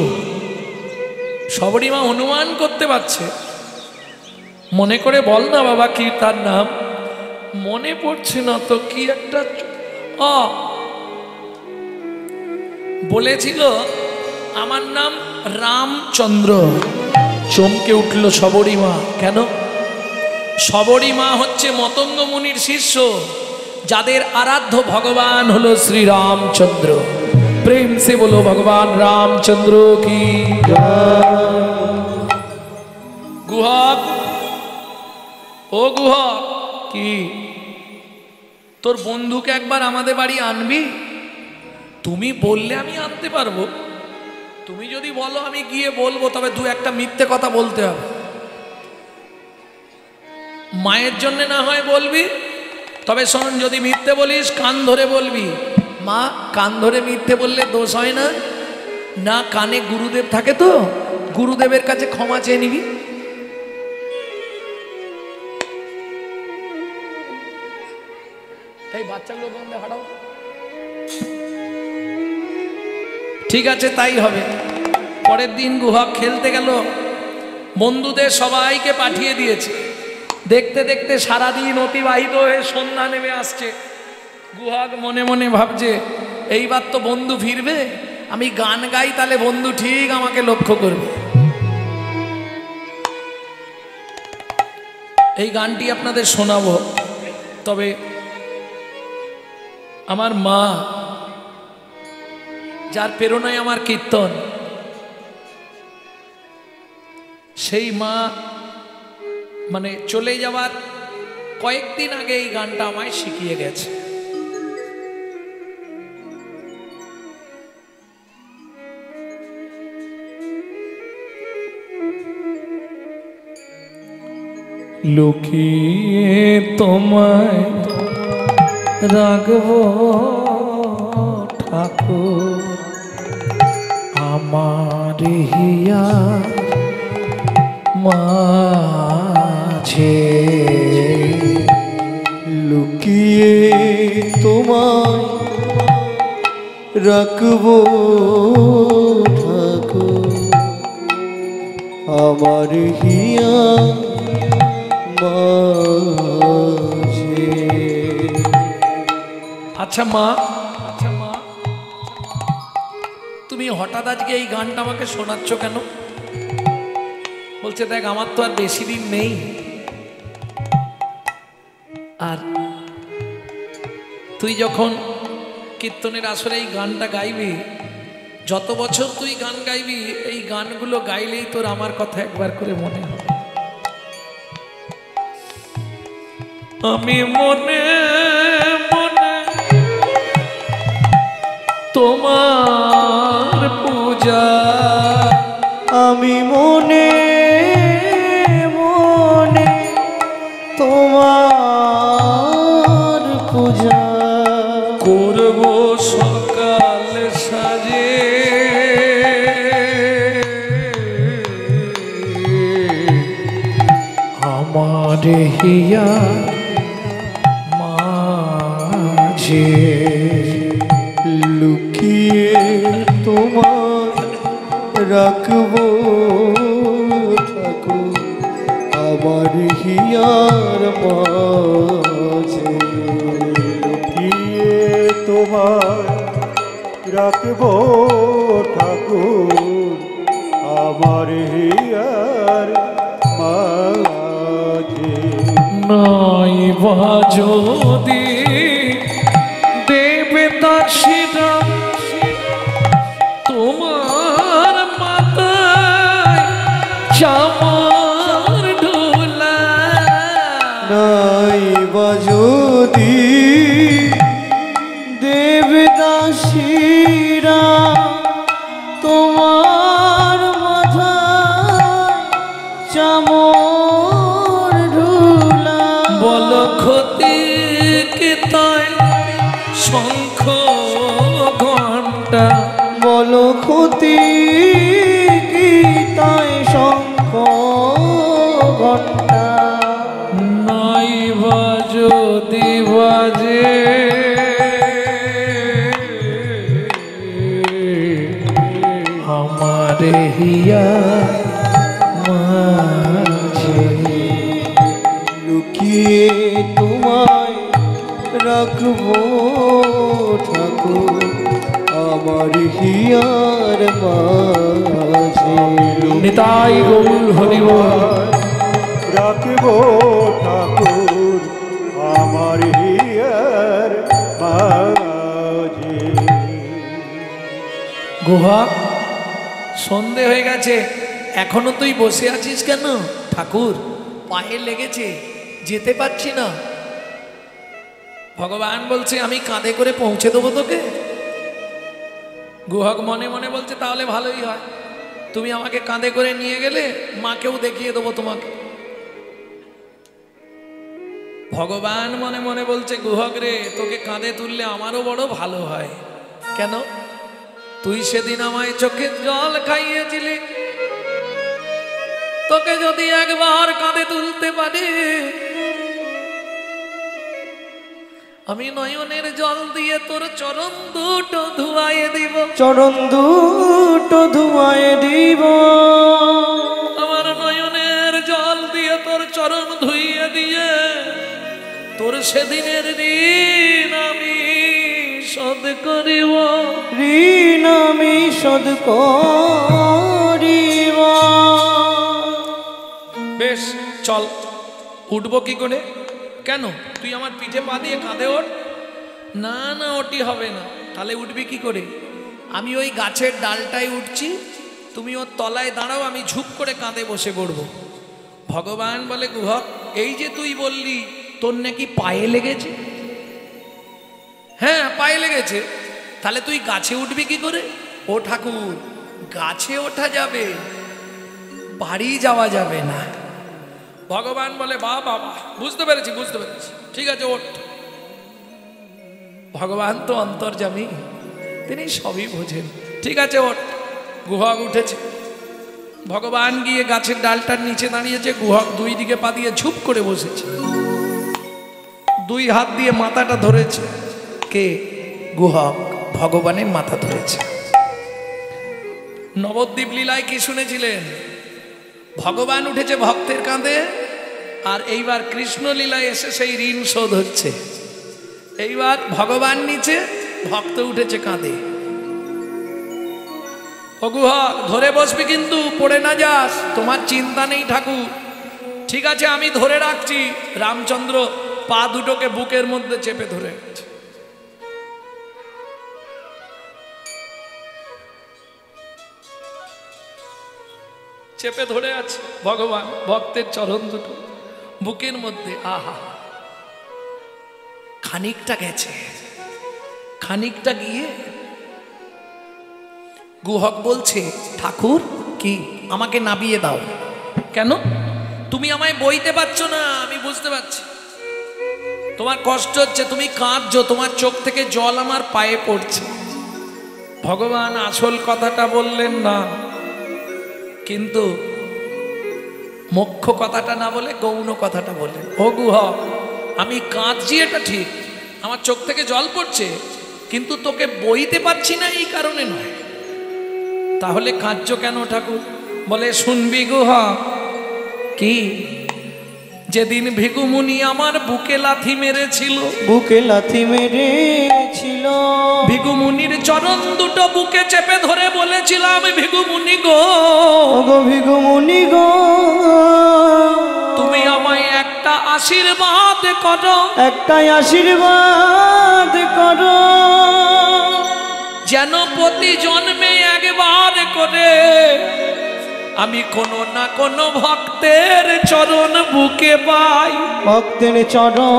সবরী মা অনুমান করতে পারছে। মনে করে বল না বাবা, কি তার নাম? মনে পড়ছে না তো, কি একটা বলেছিল, আমার নাম রামচন্দ্র। চমকে উঠল সবরী মা। কেন? সবরী মা হচ্ছে মতঙ্গ মুনির শিষ্য, যাদের আরাধ্য ভগবান হলো শ্রী রামচন্দ্র। প্রেম সে বলো ভগবান রামচন্দ্র কি। গুহক, ও গুহক, কি তোর বন্ধুকে একবার আমাদের বাড়ি আনবি? তুমি বললে আমি আনতে পারবো, তুমি যদি বলো আমি গিয়ে বলবো, তবে দু একটা মিথ্যে কথা বলতে হবে। মায়ের জন্য না হয় বলবি, তবে শোন, যদি মিথ্যে বলিস কান ধরে বলবি। মা, কান ধরে মিথ্যে বললে দোষ হয় না? না, কানে গুরুদেব থাকে তো, গুরুদেবের কাছে ক্ষমা চেয়ে নিবি। এই বাচ্চাগুলো বন্ধে হাঁটাও। ঠিক আছে, তাই হবে। পরের দিন গুহক খেলতে গেল, বন্ধুদের সবাইকে পাঠিয়ে দিয়েছে। দেখতে দেখতে সারাদিন অতিবাহিত হয়ে সন্ধ্যা নেমে আসছে। গুহক মনে মনে ভাবছে, এইবার তো বন্ধু ফিরবে, আমি গান গাই, তাহলে বন্ধু ঠিক আমাকে লক্ষ্য করবে। এই গানটি আপনাদের শোনাবো, তবে আমার মা, যার প্রেরণায় আমার কীর্তন, সেই মা মানে চলে যাওয়ার কয়েকদিন আগে এই গানটা আমায় শিখিয়ে গেছে। লুকিয়ে তোমায় রাখবো ঠাকুর, আমার হিয়া মাঝে। লুকিয়ে তোমায় রাখবো ঠাকুর, আমার হিয়া মাঝে। আচ্ছা মা, তুমি হঠাৎ আজকে এই গানটা আমাকে শোনাচ্ছ কেন? বলছে, দেখ, আমার তো আর বেশি দিন নেই, আর তুই যখন কীর্তনের আসরে এই গানটা গাইবি, যত বছর তুই গান গাইবি এই গানগুলো গাইলেই তোর আমার কথা একবার করে মনে হবে। আমি মনে মনে তোমার পূজা, আমি মনে মনে তোমার পূজা করব সকাল সাজে, আমার হিয়া মাঝে লুকিয়ে তোমার রাখবো ঠাকুর আমার হিয়ার মাঝে। লুকিয়ে তোমার রাখবো ঠাকুর আমার হিয়ার মাঝে। নাই বা যদি দেবে দাসীরা তোমার মাথায় চামার ঢোলা, নাই বা যদি দেবদাসীরা তোমার মাথায় চামর ঢুলা, বল ক্ষতি কি তাই শঙ্খ ঘণ্টা, বলো ক্ষতি কি তাই শঙ্খ ঘণ্টা, নাই বা যদি বাজে আমার হিয়া মাঝে। লুকিয়ে তোমায় রাখবো ঠাকুর আমার হিয়ার মাঝে। নিতাই গৌর হরিবল। রাখবো ঠাকুর আমার হিয়ার মাঝে। গুহা, সন্ধে হয়ে গেছে, এখনো তুই বসে আছিস কেন? ঠাকুর পায়ে লেগেছে, যেতে পারছি না। ভগবান বলছে আমি কাঁধে করে পৌঁছে দেবো তোকে। গুহক মনে মনে বলছে তাহলে ভালোই হয়, তুমি আমাকে কাঁধে করে নিয়ে গেলে মাকেও দেখিয়ে দেবো তোমাকে। ভগবান মনে মনে বলছে গুহক রে, তোকে কাঁধে তুললে আমারও বড় ভালো হয়। কেন? তুই সেদিন আমায় চোখে জল খাইয়েছিলি, তোকে যদি একবার কাঁধে তুলতে পারি আমি নয়নের জল দিয়ে তোর চরণ দুটো ধুয়াইয়ে দিব, চরণ দুটো ধুয়ায় দিব, আমার নয়নের জল দিয়ে তোর চরণ ধুইয়ে দিয়ে তোর সেদিনের ঋণ আমি শোধ করিব, ঋণ আমি শোধ করিব। বেশ চল, উঠবো কি করে? কেন? তুই আমার পিঠে পা দিয়ে কাঁধে ওঠ। না না, ওটি হবে না। তাহলে উঠবি কি করে? আমি ওই গাছের ডালটায় উঠছি, তুমি ওর তলায় দাঁড়াও, আমি ঝুপ করে কাঁধে বসে পড়বো। ভগবান বলে গুহক, এই যে তুই বললি তোর নাকি পায়ে লেগেছে। হ্যাঁ পায়ে লেগেছে, তাহলে তুই গাছে উঠবি কি করে? ও ঠাকুর, গাছে ওঠা যাবে, বাড়ি যাওয়া যাবে না। ভগবান বলে বাহ বাবা, বুঝতে পেরেছি বুঝতে পেরেছি, ঠিক আছে ওঠ। ভগবান তো অন্তর্যামী, তিনি সবই বোঝেন। ঠিক আছে ওঠ। গুহক উঠেছে, ভগবান গিয়ে গাছের ডালটার নিচে দাঁড়িয়েছে, গুহক দুই দিকে পা দিয়ে ঝুপ করে বসেছে, দুই হাত দিয়ে মাথাটা ধরেছে। কে? গুহক ভগবানের মাথা ধরেছে। নবদ্বীপ লীলায় কি শুনেছিলেন? ভগবান উঠেছে ভক্তের কাঁধে, আর এইবার কৃষ্ণ লীলায় এসে সেই ঋণ শোধ হচ্ছে। এইবার ভগবান নিচে, ভক্ত উঠেছে কাঁধে। ও গুহক, ধরে বসবি কিন্তু, পড়ে না যাস। তোমার চিন্তা নেই ঠাকুর, ঠিক আছে আমি ধরে রাখছি। রামচন্দ্র পা দুটোকে বুকের মধ্যে চেপে ধরে। চেপে ধরে আছে ভগবান ভক্তের চরণ দুটো বুকের মধ্যে। আহা, খানিকটা গেছে, খানিকটা গিয়ে গুহক বলছে, ঠাকুর কি আমাকে নাবিয়ে দাও। কেন? তুমি আমায় বইতে পারছো না, আমি বুঝতে পারছি তোমার কষ্ট হচ্ছে, তুমি কাঁদছো, তোমার চোখ থেকে জল আমার পায়ে পড়ছে। ভগবান আসল কথাটা বললেন না, কিন্তু মুখ্য কথাটা না বলে গৌণ কথাটা বললেন। ও গুহক, আমি কাঁদছি এটা ঠিক, আমার চোখ থেকে জল পড়ছে, কিন্তু তোকে বইতে পারছি না এই কারণে নয়। তাহলে কাঁদছো কেন ঠাকুর? বলে, শুনবি গুহক, কি যেদিন ভিগুমুনি আমার বুকে লাথি মেরেছিল, বুকে লাথি মেরেছিল, ভিগুমুনির চরণ দুটো বুকে চেপে ধরে বলেছিলাম, ভিগুমুনি গো, ওগো ভিগুমুনি গো, তুমি আমায় একটা আশীর্বাদ করো, একটাই আশীর্বাদ করো, যেন প্রতি জন্মে একবার করে আমি কোনো না কোনো ভক্তের চরণ বুকে পাই। ভক্তের চরণ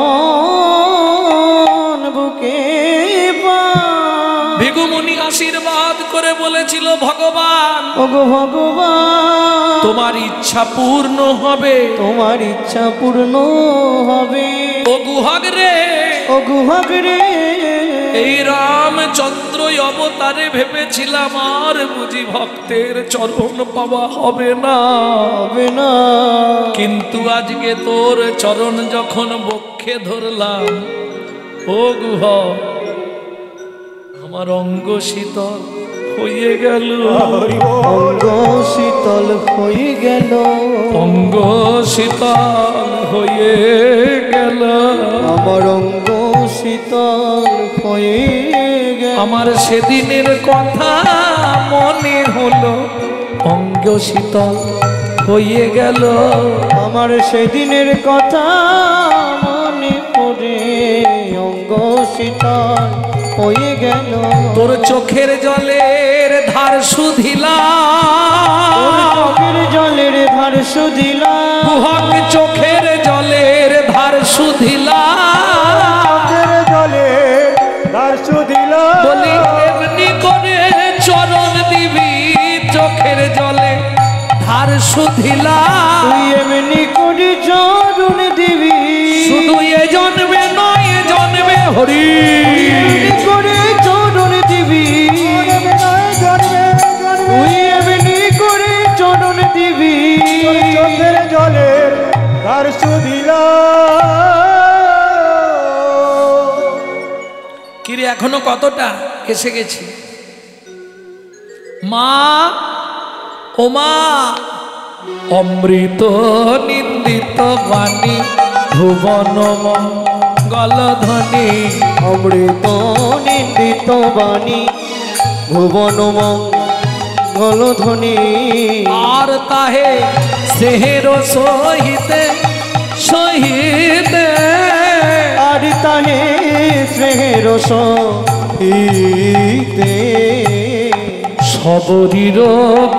বুকে পাই। ভিগুমুনি আশীর্বাদ করে বলেছিল, ভগবান, ওগো ভগবান, তোমার ইচ্ছা পূর্ণ হবে, তোমার ইচ্ছা পূর্ণ হবে। ও গুহক রে, ও গুহক রে, এই রামচন্দ্র অবতারে ভেবেছিলাম আর বুঝি ভক্তের চরণ পাওয়া হবে না, হবে না, কিন্তু আজকে তোর চরণ যখন বক্ষে ধরলাম, ও গুহক, আমার অঙ্গ শীতল হয়ে গেল, হরি বল। অঙ্গ শীতল হয়ে গেল, অঙ্গ শীতল হয়ে গেল, আমার অঙ্গ শীতল হয়ে গেল, আমার সেদিনের কথা মনে হলো, অঙ্গ শীতল হয়ে গেল, আমার সেদিনের কথা মনে পড়ে, অঙ্গ শীতল হয়ে গেল, তোর চোখের জলের ধার শুধিলাম, চোখের জলের ধার শুধিলাম, গুহক চোখের জলের ধার শুধিলাম, চোখের জলে ধার শুধিলাম, বলি এমনি করে চরণ দিবি, চোখের জলে ধার শুধিলাম, তুই এমনি করে চরণ দিবি, শুধু এ জন্মে নয় এ জন্মে হরি, এমনি করে চরণ দিবি, তুই এমনি করে চরণ দিবি, চোখের জলে ধার শুধিলাম। কিরে এখনো কতটা এসে গেছি। মা, ও মা, অমৃত নিন্দিত বাণী ভুবন মঙ্গল ধ্বনি, অমৃত নিন্দিত বাণী ভুবন মঙ্গল ধ্বনি, আর তাহে সেহের সহিতে সহিতে, আর তাহে স্নেহের সহিতে, সবরীর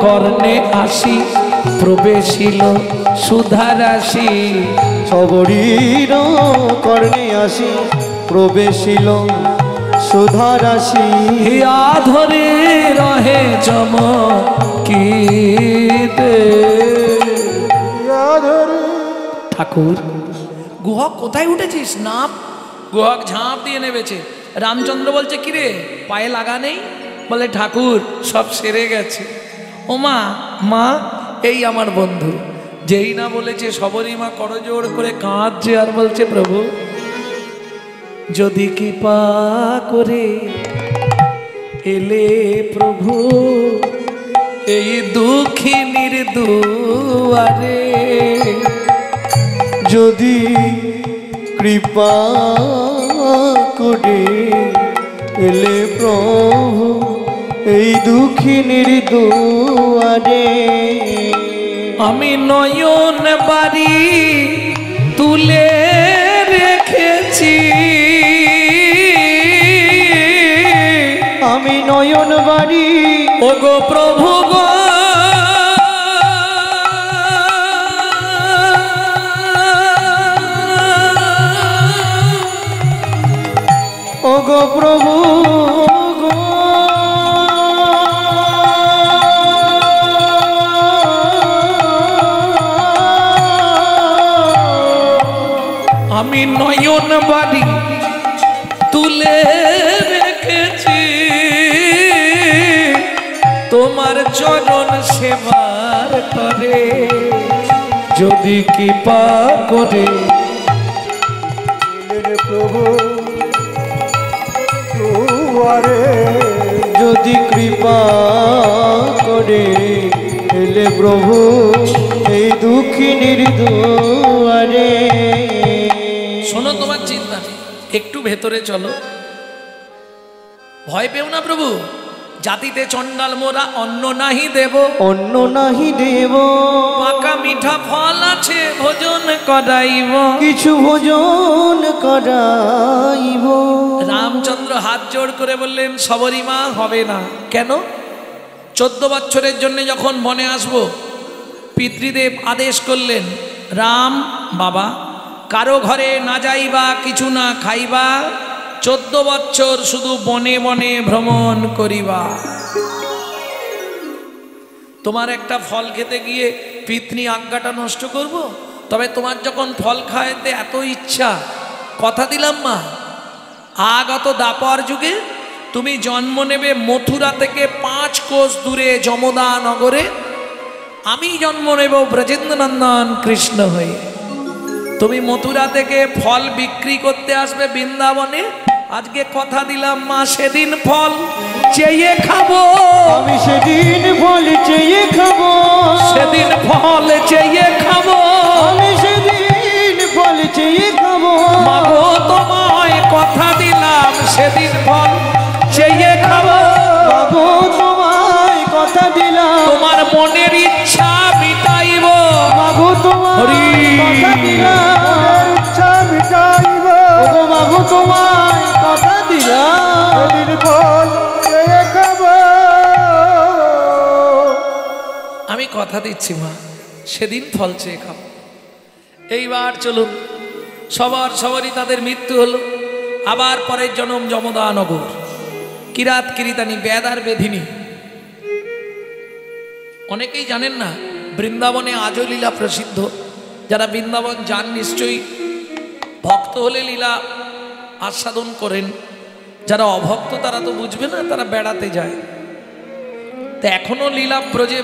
কর্ণে আসি প্রবেশিল সুধারাশি, সবরীর কর্ণে আসি প্রবেশিল সুধারাশি, হিয়া ধরে রহে চমকিতে। ঠাকুর, গুহক কোথায় উঠেছিস? নাপ। গুহক ঝাঁপ দিয়ে নেমেছে। রামচন্দ্র বলছে, কিরে পায়ে লাগা নেই? বলে, ঠাকুর সব সেরে গেছে। ও মা, মা এই আমার বন্ধু। যেই না বলেছে সবরই মা করজোড় করে কাঁদছে আর বলছে, প্রভু যদি কৃপা করে এলে প্রভু এই দুঃখিনীর দুয়ারে, যদি কৃপা করে এলে প্রভু এই দুঃখিনীর দুয়ারে, আমি নয়ন বাড়ি তুলে রেখেছি, আমি নয়ন বাড়ি ওগো প্রভু গো গো প্রভু গো আমি নয়ন বাড়ি তুলে রেখেছি তোমার চরণ সেবার করে, যদি কৃপা করে প্রভু দুয়ারে, যদি কৃপা করে এলে প্রভু এই দুঃখিনীর দুয়ারে। শোনো, তোমার চিন্তা নেই, একটু ভেতরে চলো, ভয় পেও না প্রভু। জাতিতে চণ্ডাল মোরা অন্ন নাহি দেব, অন্য নাহি দেব, পাকা মিঠা ফল আছে ভোজন করাইব, কিছু ভোজন করাইব। রামচন্দ্র হাত জোড় করে বললেন সবরীমা হবে না। কেন? 14 বছরের জন্য যখন বনে আসব, পিতৃদেব আদেশ করলেন রাম বাবা কারো ঘরে না যাইবা, কিছু না খাইবা, 14 বছর শুধু বনে বনে ভ্রমণ করিবা। তোমার একটা ফল খেতে গিয়ে পিতৃ আজ্ঞাটা নষ্ট করব? তবে তোমার যখন ফল খাইতে এত ইচ্ছা, কথা দিলাম মা, আগত দাপর যুগে তুমি জন্ম নেবে মথুরা থেকে 5 কোষ দূরে যমদা নগরে, আমি জন্ম নেব ব্রজেন্দ্রনন্দন কৃষ্ণ হয়ে। তুমি মথুরা থেকে ফল বিক্রি করতে আসবে বৃন্দাবনে। আজকে কথা দিলাম মা, সেদিন ফল চেয়ে খাবো, আমি সেদিন ফল চেয়ে খাবো, সেদিন ফল চেয়ে খাবো, আমি সেদিন ফল চেয়ে খাবো। মাগো তোমায় কথা দিলাম, সেদিন ফল চেয়ে খাবো। বাবু তোমায় কথা দিলাম, তোমার মনের ইচ্ছা মিটাইব, বাবু তোমায় হরি। কথা দিলাম, ইচ্ছা মিটাইব, ওগো বাবু তোমায় কথা দিলাম। সেদিন ফল চেয়ে খাব। আমি কথা দিচ্ছি মা, সেদিন ফল চেয়ে খাবো। এইবার চলুন, সবারই তাদের মৃত্যু হলো। আবার পরের জন্ম যমদা নগর, কিরাত কিরিতানি, বেদ আর বেধিনী। অনেকেই জানেন না, বৃন্দাবনে আজও লীলা প্রসিদ্ধ। যারা বৃন্দাবন যান নিশ্চয়ই ভক্ত হলে লীলা আস্বাদন করেন, যারা অভক্ত তারা তো বুঝবে না, তারা বেড়াতে যায়। তা এখনো লীলা ব্রজে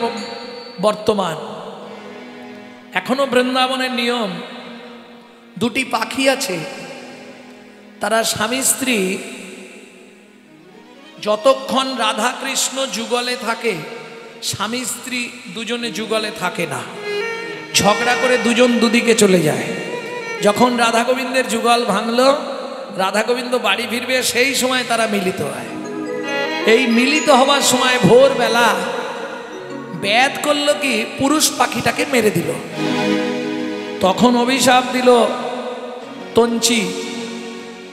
বর্তমান, এখনো বৃন্দাবনের নিয়ম। 2টি পাখি আছে, তারা স্বামী স্ত্রী যতক্ষণ রাধা কৃষ্ণ যুগলে থাকে, স্বামী স্ত্রী দুজনে যুগলে থাকে না, ঝগড়া করে দুজন দুদিকে চলে যায়। যখন রাধা গোবিন্দের যুগল ভাঙলো, রাধা গোবিন্দ বাড়ি ফিরবে, সেই সময় তারা মিলিত হয়। এই মিলিত হবার সময় ভোরবেলা ব্যাদ করলো কি, পুরুষ পাখিটাকে মেরে দিল। তখন অভিশাপ দিল তঞ্চি,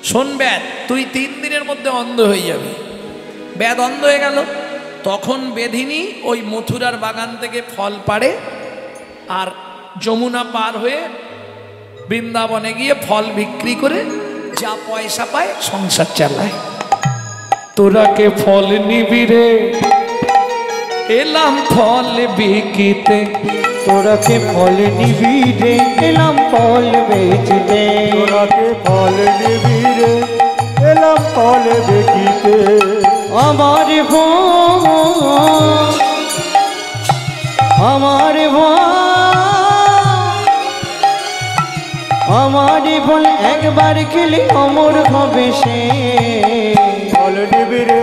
শোন ব্যাদ, তুই 3 দিনের মধ্যে অন্ধ হয়ে যাবি। ব্যাদ অন্ধ হয়ে গেল। তখন বেধিনী ওই মথুরার বাগান থেকে ফল পাড়ে, আর যমুনা পার হয়ে বৃন্দাবনে গিয়ে ফল বিক্রি করে যা পয়সা পায় সংসার চালায়। তোরা কে ফল নিবি রে, এলাম ফল বিকিতে, তোরা কে ফল নিবি রে, এলাম ফল বেচতে। তোরাকে ফল নিবি রে, এলাম ফল দেখিতে। আমার ভোগ, আমার ভোগ, আমার ফল একবার খেলে অমর হবে সে। ফল নিবি রে,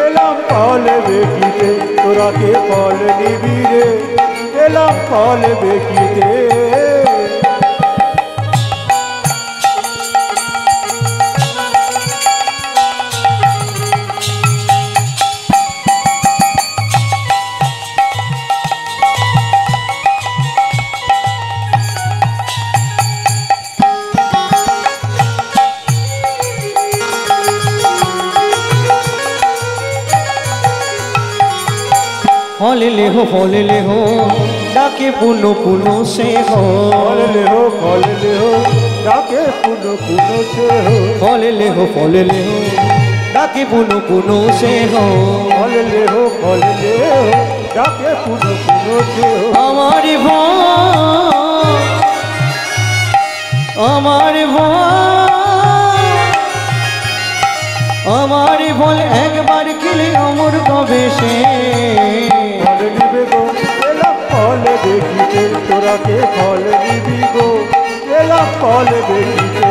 এলাম ফল দেখিতে। তোরাকে ফল নিবি রে, এলাম ফল দেখিতে। फल ले हो डाके पुनो पुनो से हो। फल ले हो डाके पुनो पुनो से हो। फल ले हो ডাকে পুনঃ পুনঃ সে হো ফল লেহো ডাকে পুনঃ পুনঃ দেহ আমার ভয় আমার ভয় আমার বল একবার খেলে অমর কবে সে ফল নিবে গো এলাম ফল দেখিতে তোরাকে ফল নিবি গো এলাম ফল দেখিতে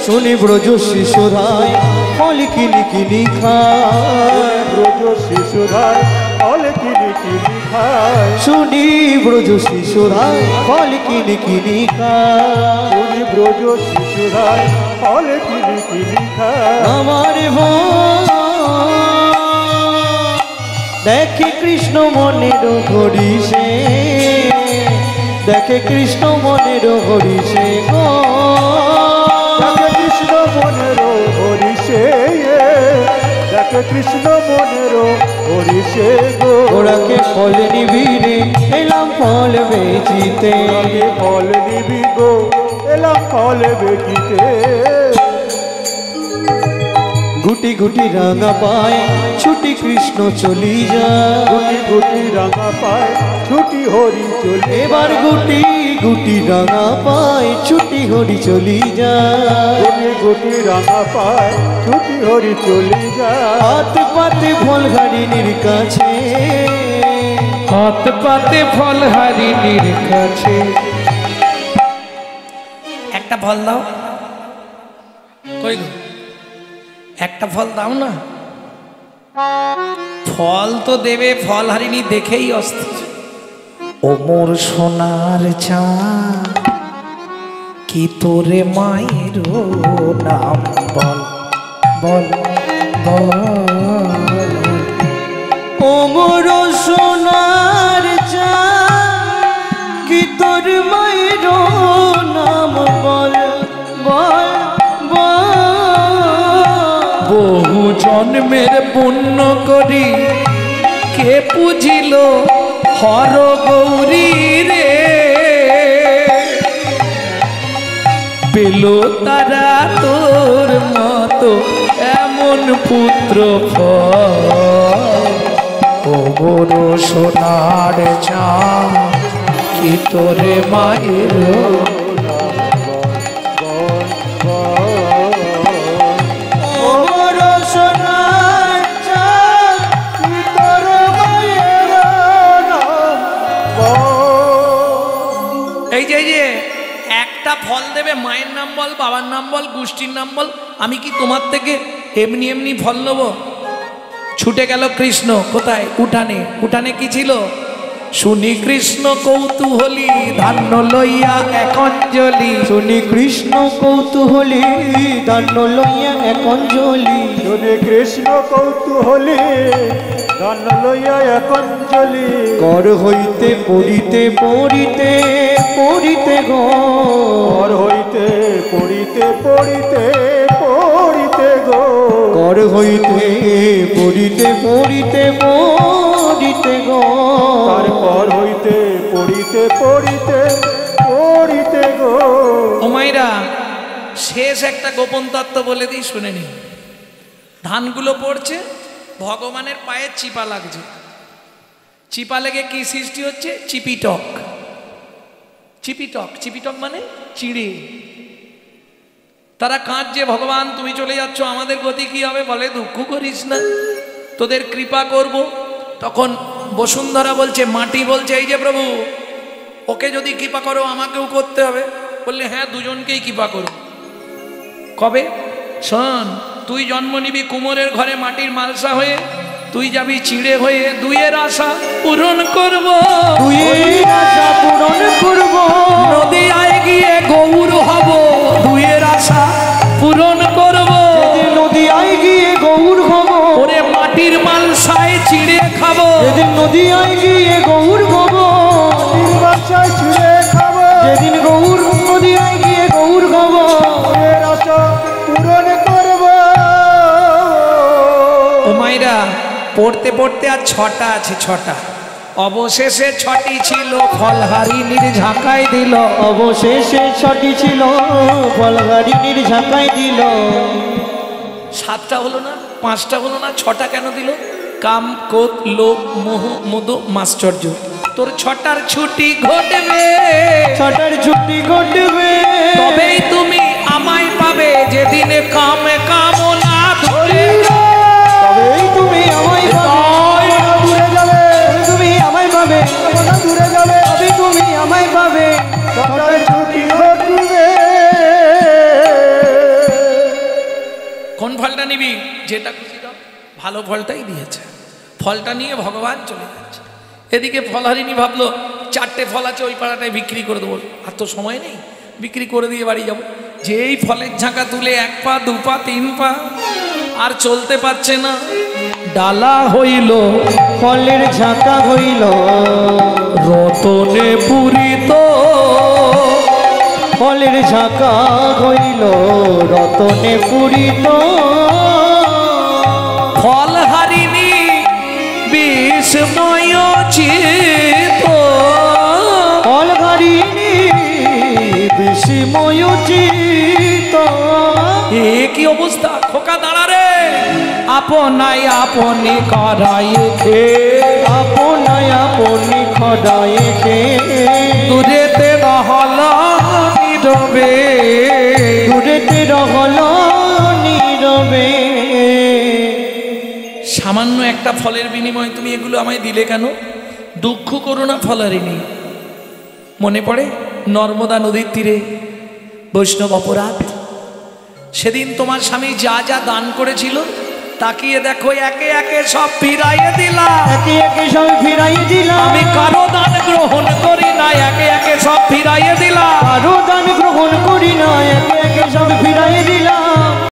শুনি ব্রজ শিশুরায় ফল কিনি কিনি খায় ব্রজ শিশুরাই ফল কিনি কিনি খায় শুনি ব্রজ শিশুরায় ফল কিনি কিনি খায় শুনি ব্রজ শিশুরাই ফল কিনি কিনি খায় আমার দেখে কৃষ্ণ মনের হরিষে দেখে কৃষ্ণ মনের হরিষে গো দেখে কৃষ্ণ মনের হরিষে দেখে কৃষ্ণ মনের হরিষে গো ওরাকে ফল নিবিরে এলাম ফল বেচিতে আগে ফল নিবি গো এলাম ফল বেচিতে গুটি গুটি রাঙা পায় ছুটি কৃষ্ণ চলি যায় গুটি গুটি রাঙা পায় ছুটি হরি চলে এবার গুটি গুটি রাঙা পায় ছুটি হরি চলি যায় গুটি গুটি রাঙা পায় ছুটি হরি চলে যায় হাত পাতে ফল হারিনীর কাছে হাত পাতে ফল হারিনীর কাছে একটা ফল দাও কই গো একটা ফল দাও না ফল তো দেবে ফল হারিনি দেখেই অস্থির ও মোর সোনার চাঁদ কি তোরে মায়ের নাম বল বল বল ও মোর সোনার চাঁদ কি তোর মায়ের নাম বল বল বহু জন্মের পুণ্য করি কে পুজিল হর গৌরী রে পেল তারা তোর মতো এমন পুত্র ও বড় সোনার চাঁদ কি তোরে মায়ের ফল দেবে মায়ের নাম বল বাবার নাম বল গোষ্ঠীর নাম বল আমি কি তোমার থেকে এমনি এমনি ফল নেব ছুটে গেল কৃষ্ণ কোথায় উঠানে উঠানে কি ছিল শুনি কৃষ্ণ কৌতূহলী ধান্য লইয়া এক অঞ্জলি শুনি কৃষ্ণ কৌতূহলী ধান্য লইয়া এক অঞ্জলি শুনি কৃষ্ণ কৌতূহলী ধান্য লইয়া এক অঞ্জলি কর হইতে পড়িতে পড়িতে পড়িতে ঘর হইতে পড়িতে পড়িতে পড়িতে গো কর হইতে পড়িতে পড়িতে পড়িতে গো তারপর হইতে পড়িতে পড়িতে পড়িতে গো ও মাইরা শেষ একটা গোপন তত্ত্ব বলে দিই শুনে নি ধানগুলো পড়ছে ভগবানের পায়ে চিপা লাগছে চিপা লেগে কি সৃষ্টি হচ্ছে চিপিটক চিপিটক চিপিটক মানে চিড়ে তারা কাঁদছে ভগবান তুমি চলে যাচ্ছ আমাদের গতি কি হবে বলে দুঃখ করিস না তোদের কৃপা করব তখন বসুন্ধরা বলছে মাটি বলছে এই যে প্রভু ওকে যদি কৃপা করো আমাকেও করতে হবে বললে হ্যাঁ দুজনকেই কৃপা করো কবে শোন তুই জন্ম নিবি কুমোরের ঘরে মাটির মালসা হয়ে তুই যাবি চিড়ে হয়ে দুইয়ের আশা পূরণ করব দুইয়ের আশা পূরণ করব নদীয়ায় গিয়ে গৌর হব দুইয়ের আশা পূরণ করব নদীয়ায় গিয়ে গৌর হব ওরে মাটির মালসায় চিড়ে খাবো যেদিন নদীয়ায় গিয়ে গৌর হব বাচ্চায় ছিঁড়ে খাবো যেদিন গৌর নদীয়ায় গিয়ে গৌর হব এর আশা পূরণ করব ও মাইরা পড়তে পড়তে আর ছটা আছে ছটা অবশেষে ছটি ছিল ফলহারিনীর ঝাঁকাই দিল অবশেষে ছটি ছিল ফলহারিনীর ঝাঁকাই দিল 7টা হলো না, 5টা হলো না, 6টা কেন দিল? কাম, ক্রোধ, লোভ, মোহ, মদ, মাশ্চর্য। তোর 6টার ছুটি ঘটবে, 6টার ছুটি ঘটবে, তবেই তুমি আমায় পাবে যেদিনে কামে কামনা ধরে। তবেই তুমি আমায় পাবে, দূরে যাবে তুমি আমায় পাবে, দূরে যাবে তবে তুমি আমায় পাবে। 6টার ছুটি ঘটবে। কোন ফলটা নিবি? যেটা খুশি দাও, ভালো ফলটাই দিয়েছে। ফলটা নিয়ে ভগবান চলে যাচ্ছে। এদিকে ফলহারিণী ভাবলো 4টে ফল আছে ওই পাড়াটায় বিক্রি করে দেবো, আর তো সময় নেই, বিক্রি করে দিয়ে বাড়ি যাবো। যেই ফলের ঝাঁকা তুলে 1 পা 2 পা 3 পা, আর চলতে পারছে না। ডালা হইল ফলের ঝাঁকা হইল রতনে পুরিত, ফলের ঝাঁকা হইল রতনে পুরিত। ফলহারিণী বিস্ময় চিত, ফলহারিণী বিস্ময় চিত। এ কি অবস্থা? খোকা দাঁড়া রে, আপনাই আপনি করাই খে, আপনায় আপনি খড়ায় খে, দূরেতে রহল নীরবে, দূরেতে রহল নীরবে। সামান্য একটা ফলের বিনিময়ে তুমি এগুলো আমায় দিলে কেন? দুঃখ করো না ফলহারিণী। মনে পড়ে নর্মদা নদীর তীরে বৈষ্ণব অপরাধ, সেদিন তোমার স্বামী যা যা দান করেছিল তাকিয়ে দেখো একে একে সব ফিরাইয়ে দিলাম। একে একে সব ফিরাই দিলাম, আমি কারো দান গ্রহণ করি না, একে একে সব ফিরাইয়ে দিলাম। কারো